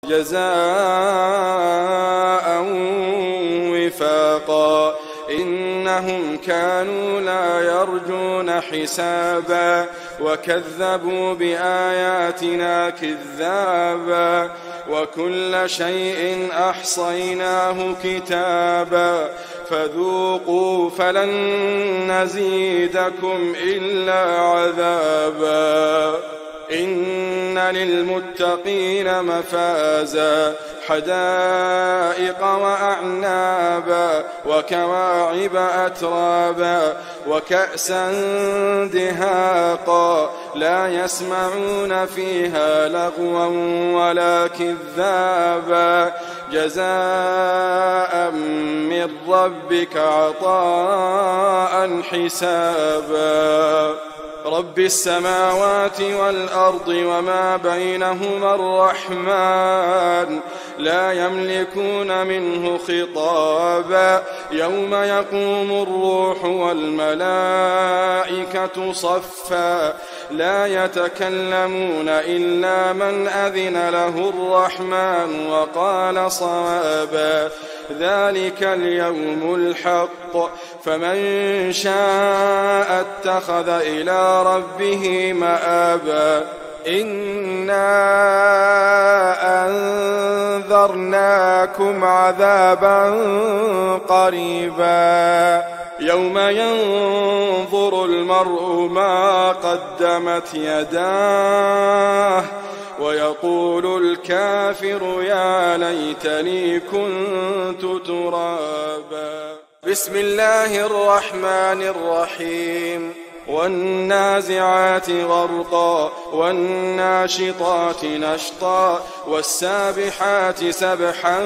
جزاء وفاقا إنهم كانوا لا يرجون حسابا وكذبوا بآياتنا كذابا وكل شيء أحصيناه كتابا فذوقوا فلن نزيدكم إلا عذابا إن للمتقين مفازا حدائق وأعنابا وكواعب أترابا وكأسا دهاقا لا يسمعون فيها لغوا ولا كذابا جزاء من ربك عطاء حسابا رب السماوات والأرض وما بينهما الرحمن لا يملكون منه خطابا يوم يقوم الروح والملائكة صفا لا يتكلمون إلا من أذن له الرحمن وقال صوابا ذلك اليوم الحق فمن شاء اتخذ إلى ربه مآبا إنا أنذرناكم عذابا قريبا يوم ينظر المرء ما قدمت يداه ويقول الكافر يا ليتني كنت ترابا بسم الله الرحمن الرحيم والنازعات غرقا والناشطات نشطا والسابحات سبحا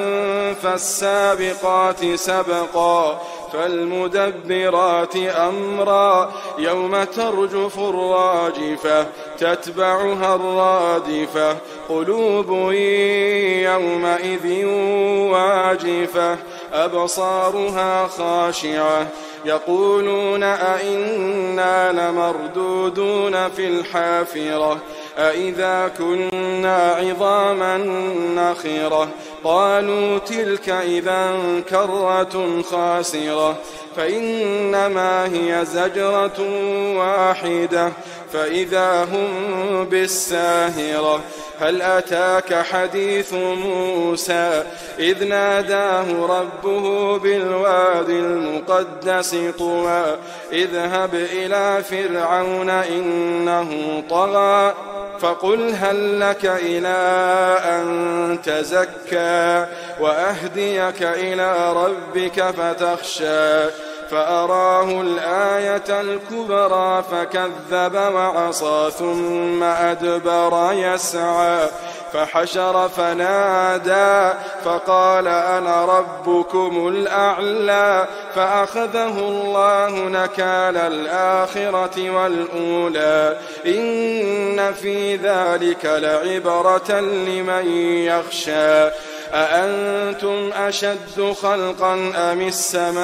فالسابقات سبقا فالمدبرات أمرا يوم ترجف الراجفة تتبعها الرادفة قلوب يومئذ واجفة أبصارها خاشعة يقولون أئنا لمردودون في الحافرة أئذا كنا عظاما نخرة قالوا تلك إذا كرة خاسرة فإنما هي زجرة واحدة فإذا هم بالساهرة هل أتاك حديث موسى إذ ناداه ربه بالواد المقدس طوى اذهب إلى فرعون إنه طغى فقل هل لك إلى أن تزكى وأهديك إلى ربك فتخشى فأراه الآية الكبرى فكذب وعصى ثم أدبر يسعى فحشر فنادى فقال أنا ربكم الأعلى فأخذه الله نكال الآخرة والأولى إن في ذلك لعبرة لمن يخشى أأنتم أشد خلقا أم السماء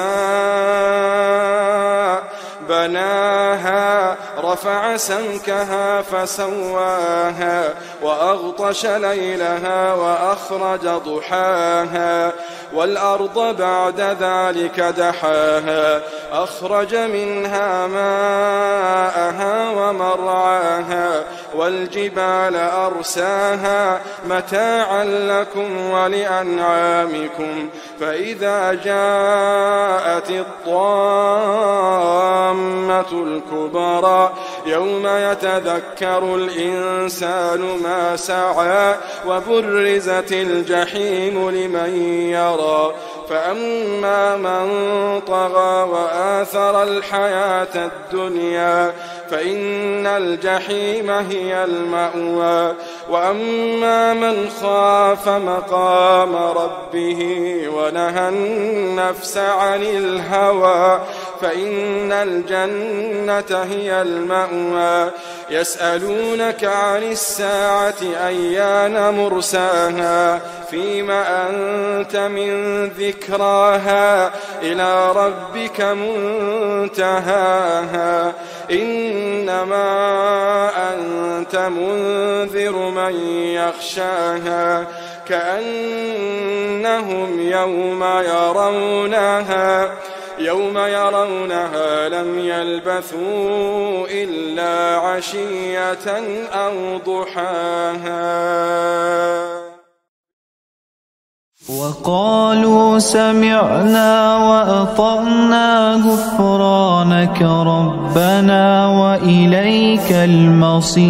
بناها رفع سمكها فسواها وأغطش ليلها وأخرج ضحاها والأرض بعد ذلك دحاها أخرج منها ماءها ومرعاها والجبال أرساها متاعا لكم ولأنعامكم فإذا جاءت الطامة الكبرى يوم يتذكر الإنسان ما سعى وبرزت الجحيم لمن يرى فأما من طغى وآثر الحياة الدنيا فإن الجحيم هي المأوى وأما من خاف مقام ربه ونهى النفس عن الهوى فإن الجنة هي المأوى يسألونك عن الساعة أيان مرساها فيما أنت من ذكراها إلى ربك منتهاها إنما أنت منذر من يخشاها كأنهم يوم يرونها لم يلبثوا إلا عشية أو ضحاها. وقالوا سمعنا وأطعنا غفرانك ربنا وإليك المصير.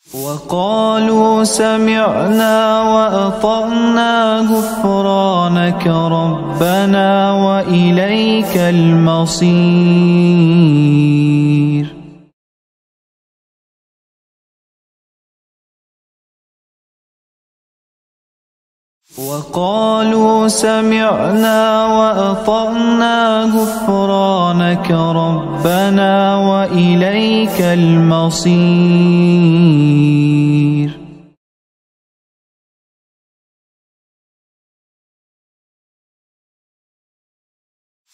وقالوا سمعنا وأطعنا غفرانك ربنا وإليك المصير. وقالوا سمعنا وأطعنا غفرانك ربنا وإليك المصير.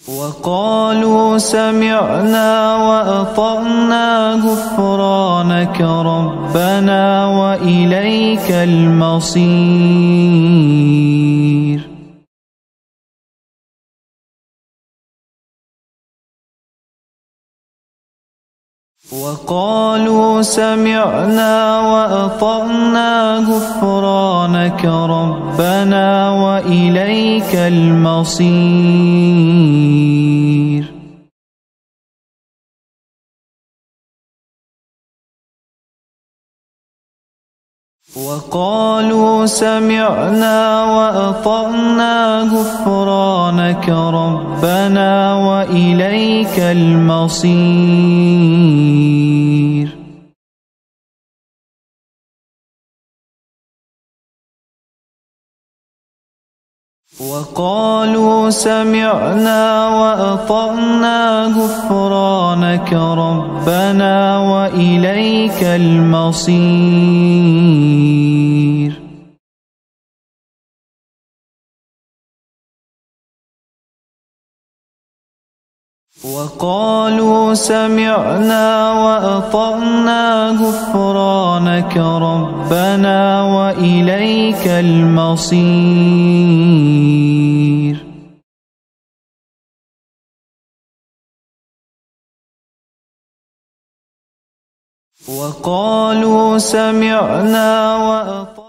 وقالوا سمعنا وأطعنا غفرانك ربنا وإليك المصير. وقالوا سمعنا وأطعنا غفرانك ربنا وإليك المصير. وقالوا سمعنا وأطعنا غفرانك ربنا وإليك المصير. وقالوا سمعنا وأطعنا غفرانك ربنا وإليك المصير. وقالوا سمعنا وأطعنا غفرانك ربنا وإليك المصير. وقالوا سمعنا وأطعنا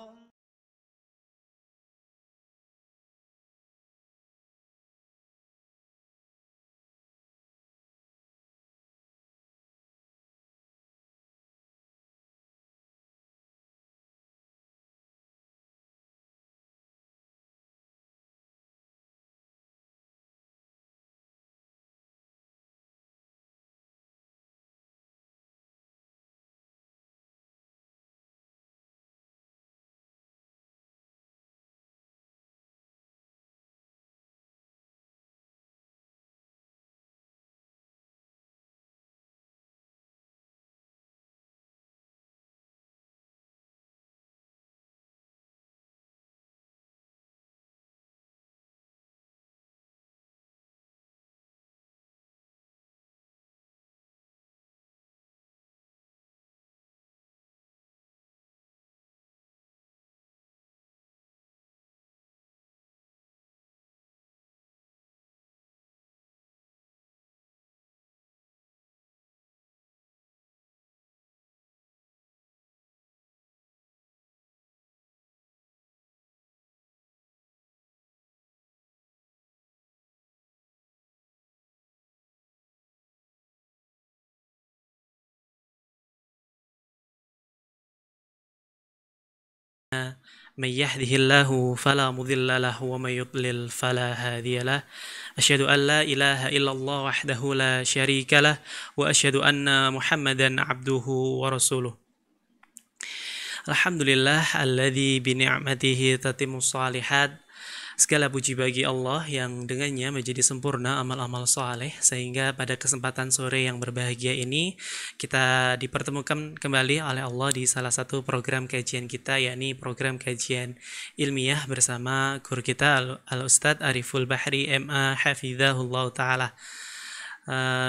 من يهده الله فلا مضل له ومن يضلل فلا هادي له أشهد أن لا إله إلا الله وحده لا شريك له وأشهد أن محمدا عبده ورسوله. Alhamdulillah alladzi bi ni'matihi tatimmus shalihat. Segala puji bagi Allah yang dengannya menjadi sempurna amal-amal saleh, sehingga pada kesempatan sore yang berbahagia ini kita dipertemukan kembali oleh Allah di salah satu program kajian kita, yakni program kajian ilmiah bersama guru kita Al-Ustadz Ariful Bahri MA Hafizahullah Ta'ala.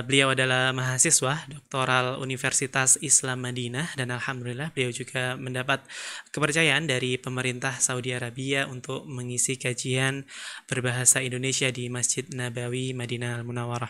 Beliau adalah mahasiswa doktoral Universitas Islam Madinah dan alhamdulillah beliau juga mendapat kepercayaan dari pemerintah Saudi Arabia untuk mengisi kajian berbahasa Indonesia di Masjid Nabawi Madinah Al-Munawwarah.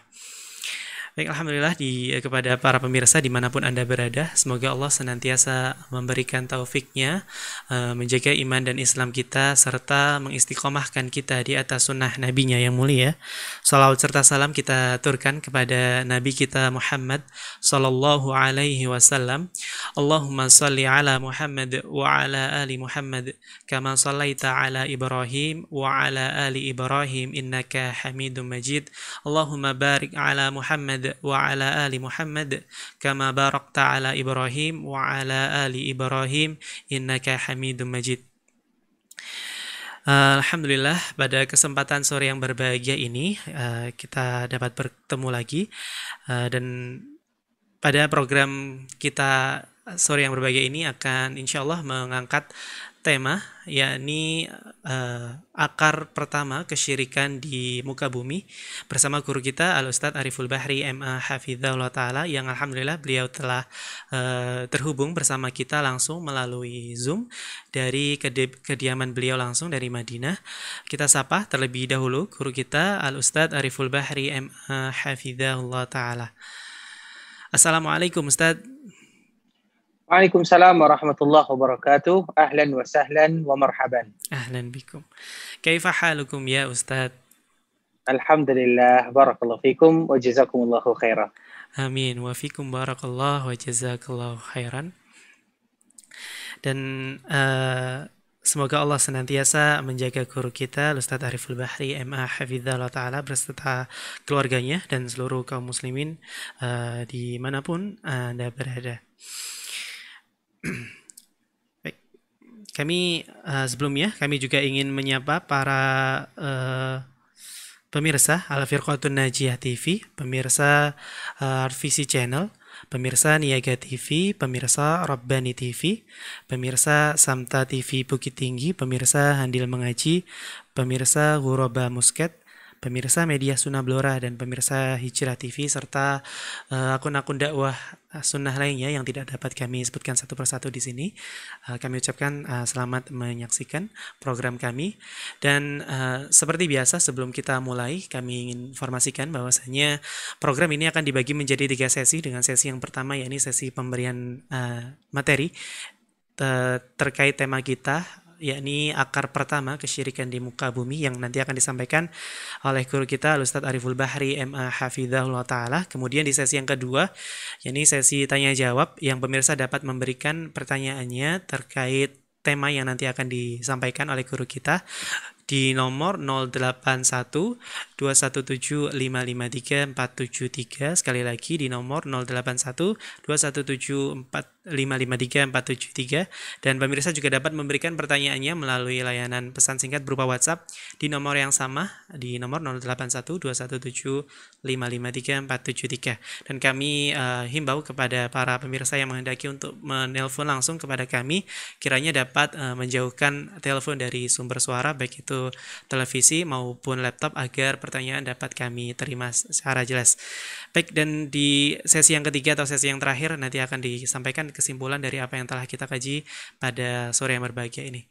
Baik, alhamdulillah kepada para pemirsa dimanapun Anda berada, semoga Allah senantiasa memberikan taufiknya, menjaga iman dan Islam kita, serta mengistiqomahkan kita di atas sunnah nabinya yang mulia. Salawat serta salam kita aturkan kepada Nabi kita Muhammad sallallahu alaihi wasallam. Allahumma salli ala Muhammad wa ala ali Muhammad kama sallaita ala Ibrahim wa ala ali Ibrahim innaka Hamidum Majid. Allahumma barik ala Muhammad wa ala ali Muhammad kama barakta ala Ibrahim wa ala ali Ibrahim innaka Hamidum Majid. Alhamdulillah pada kesempatan sore yang berbahagia ini kita dapat bertemu lagi dan pada program kita sore yang berbahagia ini akan insya Allah mengangkat tema yakni akar pertama kesyirikan di muka bumi bersama guru kita Al-Ustadz Ariful Bahri MA Hafizahullah Ta'ala yang alhamdulillah beliau telah terhubung bersama kita langsung melalui Zoom dari kediaman beliau langsung dari Madinah. Kita sapa terlebih dahulu guru kita Al-Ustadz Ariful Bahri MA Hafizahullah Ta'ala. Assalamualaikum Ustadz. Waalaikumsalam warahmatullahi wabarakatuh. Ahlan wa sahlan wa marhaban. Ahlan bikum. Kaifa halukum ya Ustadz? Alhamdulillah, barakallahu fikum wa jazakumullahu khairan. Amin, wa fikum barakallahu wa jazakallahu khairan. Dan semoga Allah senantiasa menjaga guru kita Ustadz Ariful Bahri MA Hafizahullah Ta'ala beserta keluarganya dan seluruh kaum muslimin dimanapun Anda berada. Baik. Kami sebelumnya kami juga ingin menyapa para pemirsa Al-Firqatun Najiyah TV, pemirsa RVC Channel, pemirsa Niaga TV, pemirsa Rabbani TV, pemirsa Samta TV Bukit Tinggi, pemirsa Handil Mengaji, pemirsa Ghuraba Musket, pemirsa Media Sunnah Blora dan pemirsa Hijrah TV serta akun-akun dakwah sunnah lainnya yang tidak dapat kami sebutkan satu persatu di sini. Kami ucapkan selamat menyaksikan program kami dan seperti biasa sebelum kita mulai kami ingin informasikan bahwasanya program ini akan dibagi menjadi 3 sesi dengan sesi yang pertama yakni sesi pemberian materi terkait tema kita yakni akar pertama kesyirikan di muka bumi yang nanti akan disampaikan oleh guru kita Ustadz Ariful Bahri MA Hafizahullah Ta'ala. Kemudian di sesi yang kedua yakni sesi tanya jawab yang pemirsa dapat memberikan pertanyaannya terkait tema yang nanti akan disampaikan oleh guru kita di nomor 081 217 553 473. Sekali lagi di nomor 081 217 553 473 dan pemirsa juga dapat memberikan pertanyaannya melalui layanan pesan singkat berupa WhatsApp di nomor yang sama di nomor 081 217 553 473 dan kami himbau kepada para pemirsa yang menghendaki untuk menelpon langsung kepada kami kiranya dapat menjauhkan telepon dari sumber suara baik itu televisi maupun laptop agar pertanyaan dapat kami terima secara jelas. Baik, dan di sesi yang ketiga atau sesi yang terakhir nanti akan disampaikan kesimpulan dari apa yang telah kita kaji pada sore yang berbahagia ini.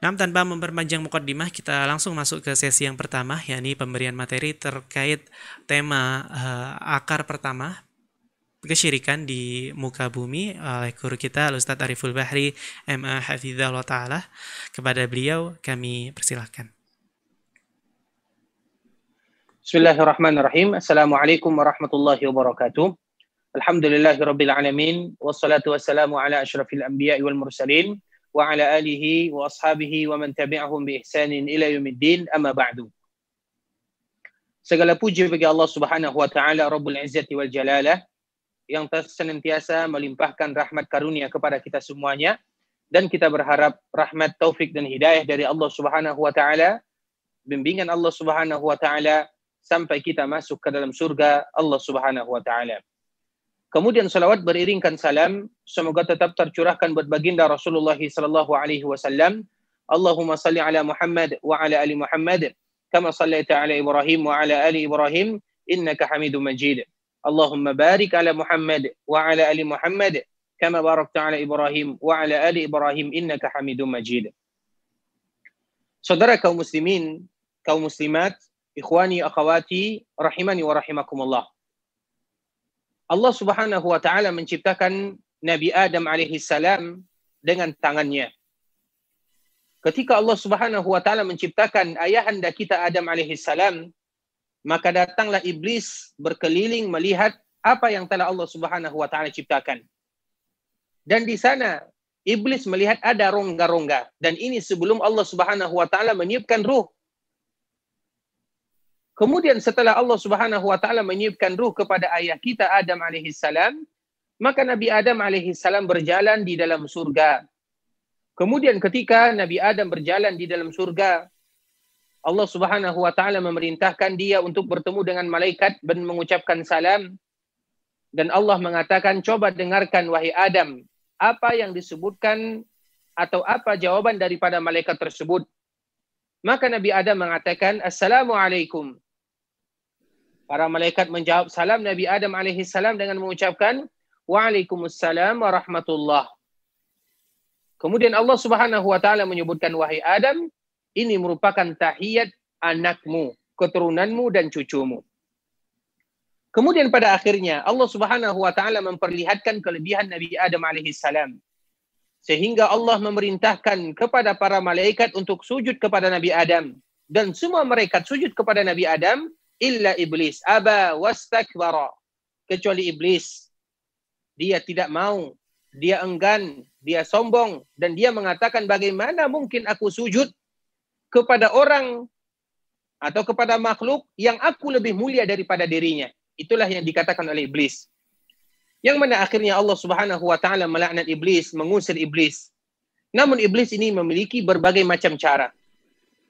Nah, tanpa memperpanjang mukaddimah, kita langsung masuk ke sesi yang pertama, yakni pemberian materi terkait tema akar pertama kesyirikan di muka bumi oleh guru kita Ustadz Ariful Bahri MA Hafizahullah Ta'ala. Kepada beliau kami persilahkan. Bismillahirrahmanirrahim. Assalamualaikum warahmatullahi wabarakatuh. Alhamdulillahirabbil alamin wassalatu wassalamu ala asyrafil anbiya'i wal mursalin wa ala alihi wa ashabihi wa man tabi'ahum bi ihsanin ila yaumiddin amma ba'du. Segala puji bagi Allah Subhanahu wa taala Rabbul Izzati wal Jalalah yang senantiasa melimpahkan rahmat karunia kepada kita semuanya dan kita berharap rahmat, taufik dan hidayah dari Allah Subhanahu wa taala, bimbingan Allah Subhanahu wa taala sampai kita masuk ke dalam surga Allah Subhanahu wa taala. Kemudian salawat beriringkan salam semoga tetap tercurahkan buat baginda Rasulullah sallallahu alaihi wasallam. Allahumma salli ala Muhammad wa ala ali Muhammad kama sallaita ala Ibrahim wa ala ali Ibrahim innaka Hamidum Majid. Allahumma barik ala Muhammad wa ala ali Muhammad kama barakta ala Ibrahim wa ala ali Ibrahim innaka Hamidum Majid. Saudara kaum muslimin, kaum muslimat, ikhwani akhwati rahimani wa rahimakumullah. Allah Subhanahu wa taala menciptakan Nabi Adam alaihi salam dengan tangannya. Ketika Allah Subhanahu wa taala menciptakan ayahanda kita Adam alaihi salam, maka datanglah iblis berkeliling melihat apa yang telah Allah Subhanahu wa taala ciptakan. Dan di sana iblis melihat ada rongga-rongga, dan ini sebelum Allah Subhanahu wa taala meniupkan ruh. Kemudian setelah Allah Subhanahu wa taala meniupkan ruh kepada ayah kita Adam alaihi salam, maka Nabi Adam alaihi salam berjalan di dalam surga. Kemudian ketika Nabi Adam berjalan di dalam surga, Allah Subhanahu wa taala memerintahkan dia untuk bertemu dengan malaikat dan mengucapkan salam. Dan Allah mengatakan, coba dengarkan wahai Adam, apa yang disebutkan atau apa jawaban daripada malaikat tersebut. Maka Nabi Adam mengatakan, Assalamualaikum. Para malaikat menjawab salam Nabi Adam alaihi salam dengan mengucapkan, Waalaikumsalam warahmatullah. Kemudian Allah Subhanahu wa taala menyebutkan, wahai Adam, ini merupakan tahiyat anakmu, keturunanmu dan cucumu. Kemudian pada akhirnya Allah Subhanahu wa taala memperlihatkan kelebihan Nabi Adam alaihi salam. Sehingga Allah memerintahkan kepada para malaikat untuk sujud kepada Nabi Adam, dan semua malaikat sujud kepada Nabi Adam illa iblis aba wastakbara, kecuali iblis. Dia tidak mau, dia enggan, dia sombong, dan dia mengatakan, bagaimana mungkin aku sujud kepada orang atau kepada makhluk yang aku lebih mulia daripada dirinya. Itulah yang dikatakan oleh iblis. Yang mana akhirnya Allah Subhanahu wa taala melaknat iblis, mengusir iblis. Namun iblis ini memiliki berbagai macam cara.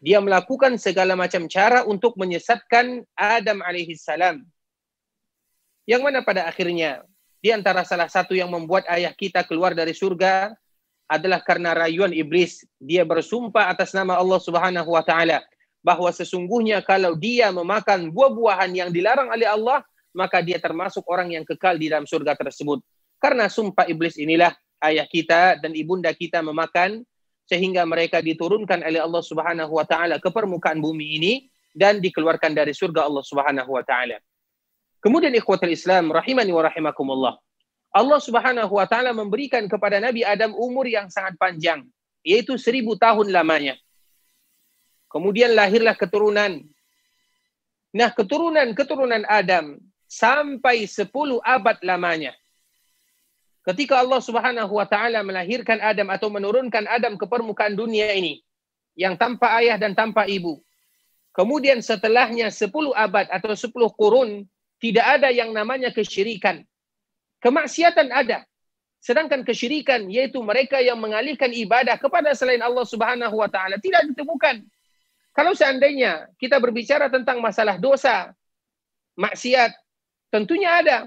Dia melakukan segala macam cara untuk menyesatkan Adam alaihi salam. Yang mana pada akhirnya di antara salah satu yang membuat ayah kita keluar dari surga adalah karena rayuan iblis. Dia bersumpah atas nama Allah Subhanahu wa taala bahwa sesungguhnya kalau dia memakan buah-buahan yang dilarang oleh Allah, maka dia termasuk orang yang kekal di dalam surga tersebut. Karena sumpah iblis inilah ayah kita dan ibunda kita memakan, sehingga mereka diturunkan oleh Allah Subhanahu wa taala ke permukaan bumi ini dan dikeluarkan dari surga Allah Subhanahu wa taala. Kemudian ikhwatul Islam rahimani wa rahimakumullah. Allah Subhanahu wa taala memberikan kepada Nabi Adam umur yang sangat panjang, yaitu 1000 tahun lamanya. Kemudian lahirlah keturunan. Nah, keturunan Adam sampai 10 abad lamanya. Ketika Allah Subhanahu wa taala melahirkan Adam atau menurunkan Adam ke permukaan dunia ini yang tanpa ayah dan tanpa ibu. Kemudian setelahnya 10 abad atau 10 kurun tidak ada yang namanya kesyirikan. Kemaksiatan ada. Sedangkan kesyirikan, yaitu mereka yang mengalihkan ibadah kepada selain Allah Subhanahu wa taala, tidak ditemukan. Kalau seandainya kita berbicara tentang masalah dosa, maksiat, tentunya ada.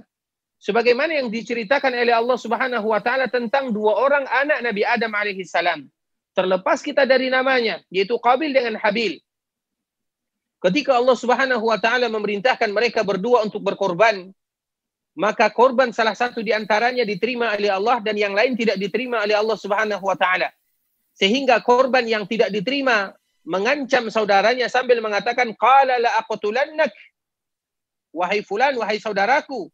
Sebagaimana yang diceritakan oleh Allah Subhanahu wa taala tentang 2 orang anak Nabi Adam alaihi salam. Terlepas kita dari namanya, yaitu Qabil dengan Habil. Ketika Allah Subhanahu wa taala memerintahkan mereka berdua untuk berkorban, maka korban salah satu di antaranya diterima oleh Allah dan yang lain tidak diterima oleh Allah Subhanahu wa taala. Sehingga korban yang tidak diterima mengancam saudaranya sambil mengatakan, qala la aqtulannak, wahai fulan, wahai saudaraku,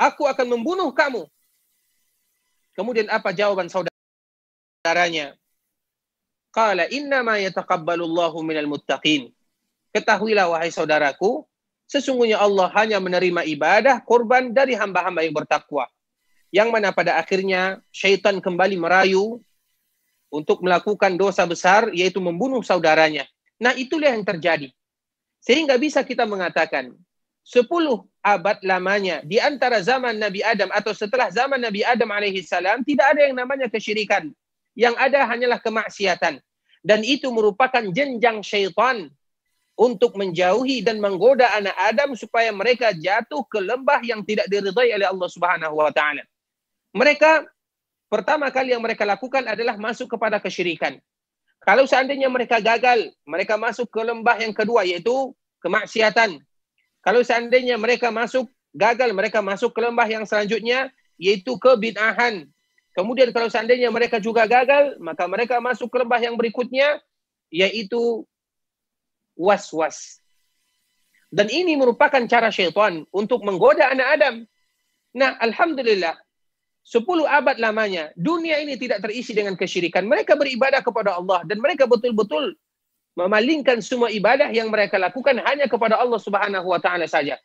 aku akan membunuh kamu. Kemudian apa jawaban saudaranya? Qala innama yataqabbalullahu minal muttaqin. Ketahuilah wahai saudaraku, sesungguhnya Allah hanya menerima ibadah korban dari hamba-hamba yang bertakwa. Yang mana pada akhirnya syaitan kembali merayu untuk melakukan dosa besar, yaitu membunuh saudaranya. Nah, itulah yang terjadi. Sehingga bisa kita mengatakan 10 abad lamanya di antara zaman Nabi Adam atau setelah zaman Nabi Adam alaihi salam tidak ada yang namanya kesyirikan. Yang ada hanyalah kemaksiatan. Dan itu merupakan jenjang syaitan untuk menjauhi dan menggoda anak Adam supaya mereka jatuh ke lembah yang tidak diridai oleh Allah Subhanahu wa taala. Mereka pertama kali yang mereka lakukan adalah masuk kepada kesyirikan. Kalau seandainya mereka gagal, mereka masuk ke lembah yang kedua, yaitu kemaksiatan. Kalau seandainya mereka gagal mereka masuk ke lembah yang selanjutnya, yaitu kebid'ahan. Kemudian kalau seandainya mereka juga gagal, maka mereka masuk ke lembah yang berikutnya, yaitu was-was. Dan ini merupakan cara syaitan untuk menggoda anak Adam. Nah, alhamdulillah, 10 abad lamanya, dunia ini tidak terisi dengan kesyirikan. Mereka beribadah kepada Allah dan mereka betul-betul memalingkan semua ibadah yang mereka lakukan hanya kepada Allah Subhanahu wa taala saja.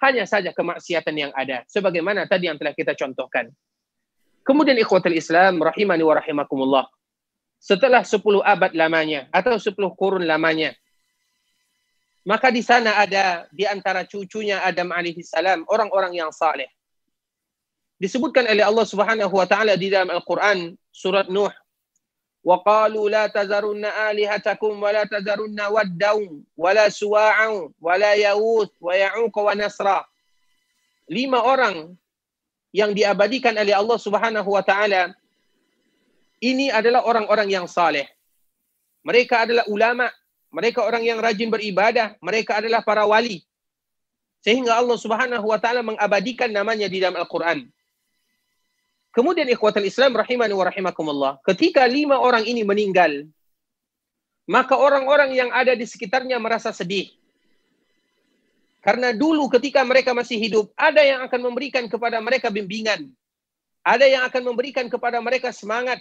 Hanya saja kemaksiatan yang ada, sebagaimana tadi yang telah kita contohkan. Kemudian ikhwatul Islam rahimani wa rahimakumullah. Setelah 10 abad lamanya atau 10 kurun lamanya, maka di sana ada di antara cucunya Adam alaihi salam orang-orang yang saleh. Disebutkan oleh Allah Subhanahu wa taala di dalam Al-Qur'an surat Nuh, wa qalu la tazarunna alihatakum wa la tazarunna waddaun wa la suwa'an wa la yawuth wa ya'uq wa nasra. 5 orang yang diabadikan oleh Allah Subhanahu wa taala ini adalah orang-orang yang saleh. Mereka adalah ulama, mereka orang yang rajin beribadah, mereka adalah para wali. Sehingga Allah Subhanahu wa taala mengabadikan namanya di dalam Al-Qur'an. Kemudian ikhwatul Islam rahimani wa rahimakumullah, ketika 5 orang ini meninggal, maka orang-orang yang ada di sekitarnya merasa sedih. Karena dulu ketika mereka masih hidup, ada yang akan memberikan kepada mereka bimbingan. Ada yang akan memberikan kepada mereka semangat.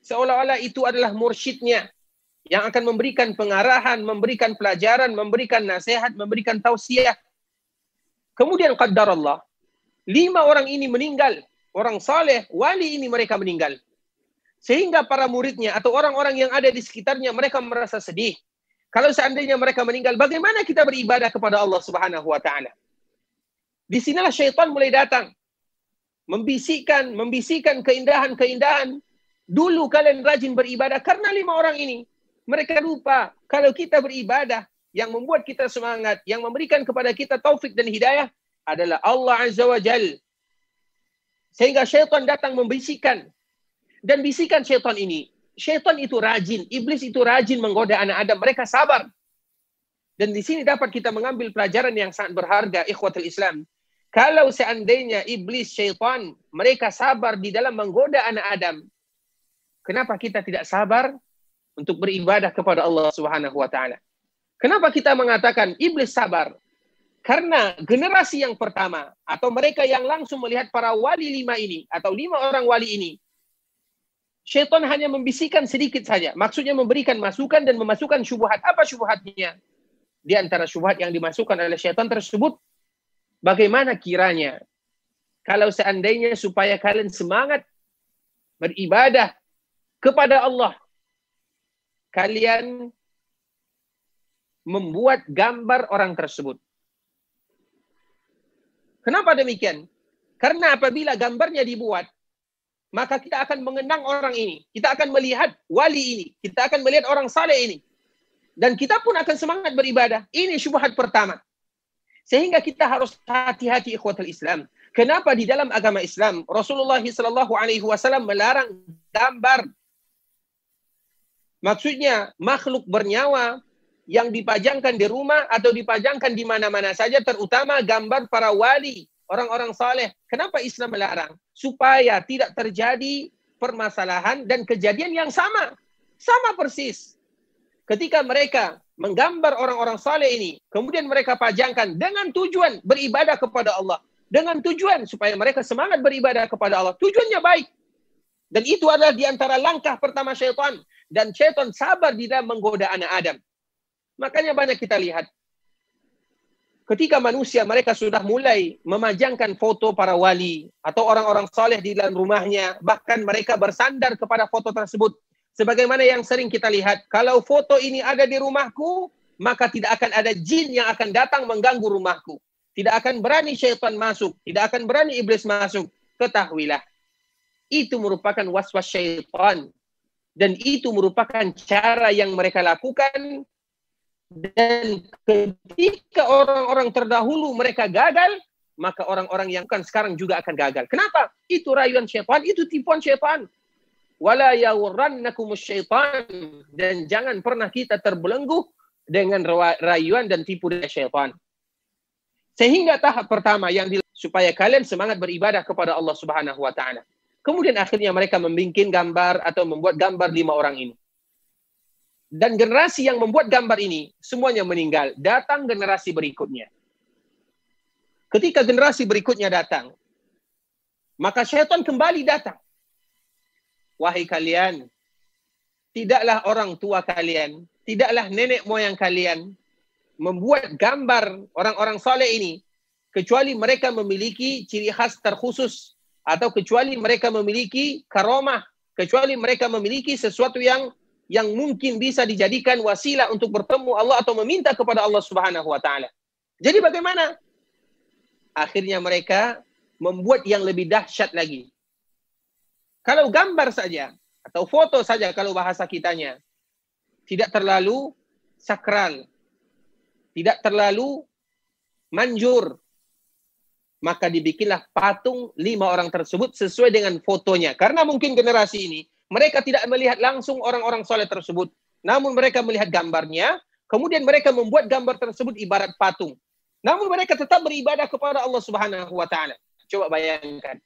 Seolah-olah itu adalah mursyidnya yang akan memberikan pengarahan, memberikan pelajaran, memberikan nasihat, memberikan tausiah. Kemudian qaddarallah, 5 orang ini meninggal. Orang saleh, wali ini mereka meninggal. Sehingga para muridnya atau orang-orang yang ada di sekitarnya mereka merasa sedih. Kalau seandainya mereka meninggal, bagaimana kita beribadah kepada Allah Subhanahu wa taala? Di sinilah syaitan mulai datang. Membisikkan keindahan-keindahan. Dulu kalian rajin beribadah karena 5 orang ini. Mereka lupa kalau kita beribadah yang membuat kita semangat, yang memberikan kepada kita taufik dan hidayah adalah Allah Azza wa Jalla. Sehingga syaitan datang membisikkan. Dan bisikan syaitan ini, syaitan itu rajin, iblis itu rajin menggoda anak Adam. Mereka sabar. Dan di sini dapat kita mengambil pelajaran yang sangat berharga, ikhwatul Islam. Kalau seandainya iblis, syaitan, mereka sabar di dalam menggoda anak Adam, kenapa kita tidak sabar untuk beribadah kepada Allah Subhanahu wa taala? Kenapa kita mengatakan iblis sabar? Karena generasi yang pertama atau mereka yang langsung melihat para wali 5 ini atau 5 orang wali ini, syaitan hanya membisikkan sedikit saja. Maksudnya memberikan masukan dan memasukkan syubhat. Apa syubhatnya? Di antara syubhat yang dimasukkan oleh syaitan tersebut, bagaimana kiranya kalau seandainya supaya kalian semangat beribadah kepada Allah, kalian membuat gambar orang tersebut. Kenapa demikian? Karena apabila gambarnya dibuat, maka kita akan mengenang orang ini. Kita akan melihat wali ini. Kita akan melihat orang saleh ini. Dan kita pun akan semangat beribadah. Ini syubhat pertama. Sehingga kita harus hati-hati ikhwatul Islam. Kenapa di dalam agama Islam Rasulullah SAW melarang gambar? Maksudnya makhluk bernyawa yang dipajangkan di rumah atau dipajangkan di mana-mana saja, terutama gambar para wali, orang-orang saleh. Kenapa Islam melarang? Supaya tidak terjadi permasalahan dan kejadian yang sama. Sama persis. Ketika mereka menggambar orang-orang saleh ini, kemudian mereka pajangkan dengan tujuan beribadah kepada Allah. Dengan tujuan supaya mereka semangat beribadah kepada Allah. Tujuannya baik. Dan itu adalah di antara langkah pertama syaitan. Dan syaitan sabar di dalam menggoda anak Adam. Makanya banyak kita lihat. Ketika manusia mereka sudah mulai memajangkan foto para wali atau orang-orang saleh di dalam rumahnya, bahkan mereka bersandar kepada foto tersebut. Sebagaimana yang sering kita lihat, kalau foto ini ada di rumahku, maka tidak akan ada jin yang akan datang mengganggu rumahku. Tidak akan berani syaitan masuk, tidak akan berani iblis masuk. Ketahuilah, itu merupakan waswas syaitan. Dan itu merupakan cara yang mereka lakukan. Dan ketika orang-orang terdahulu mereka gagal, maka orang-orang yang kan sekarang juga akan gagal. Kenapa? Itu rayuan syaitan, itu tipuan syaitan. Wala yawrannakumus syaitan. Dan jangan pernah kita terbelenggu dengan rayuan dan tipu dari syaitan. Sehingga tahap pertama yang supaya kalian semangat beribadah kepada Allah Subhanahu wa taala. Kemudian akhirnya mereka membikin gambar atau membuat gambar 5 orang ini. Dan generasi yang membuat gambar ini semuanya meninggal. Datang generasi berikutnya. Ketika generasi berikutnya datang, maka syaitan kembali datang. Wahai kalian, tidaklah orang tua kalian, tidaklah nenek moyang kalian membuat gambar orang-orang soleh ini kecuali mereka memiliki ciri khas terkhusus atau kecuali mereka memiliki karomah, kecuali mereka memiliki sesuatu yang mungkin bisa dijadikan wasilah untuk bertemu Allah atau meminta kepada Allah Subhanahu wa taala. Jadi bagaimana? Akhirnya mereka membuat yang lebih dahsyat lagi. Kalau gambar saja atau foto saja kalau bahasa kitanya tidak terlalu sakral, tidak terlalu manjur, maka dibikinlah patung 5 orang tersebut sesuai dengan fotonya. Karena mungkin generasi ini mereka tidak melihat langsung orang-orang soleh tersebut, namun mereka melihat gambarnya, kemudian mereka membuat gambar tersebut ibarat patung. Namun mereka tetap beribadah kepada Allah Subhanahu wa taala. Coba bayangkan.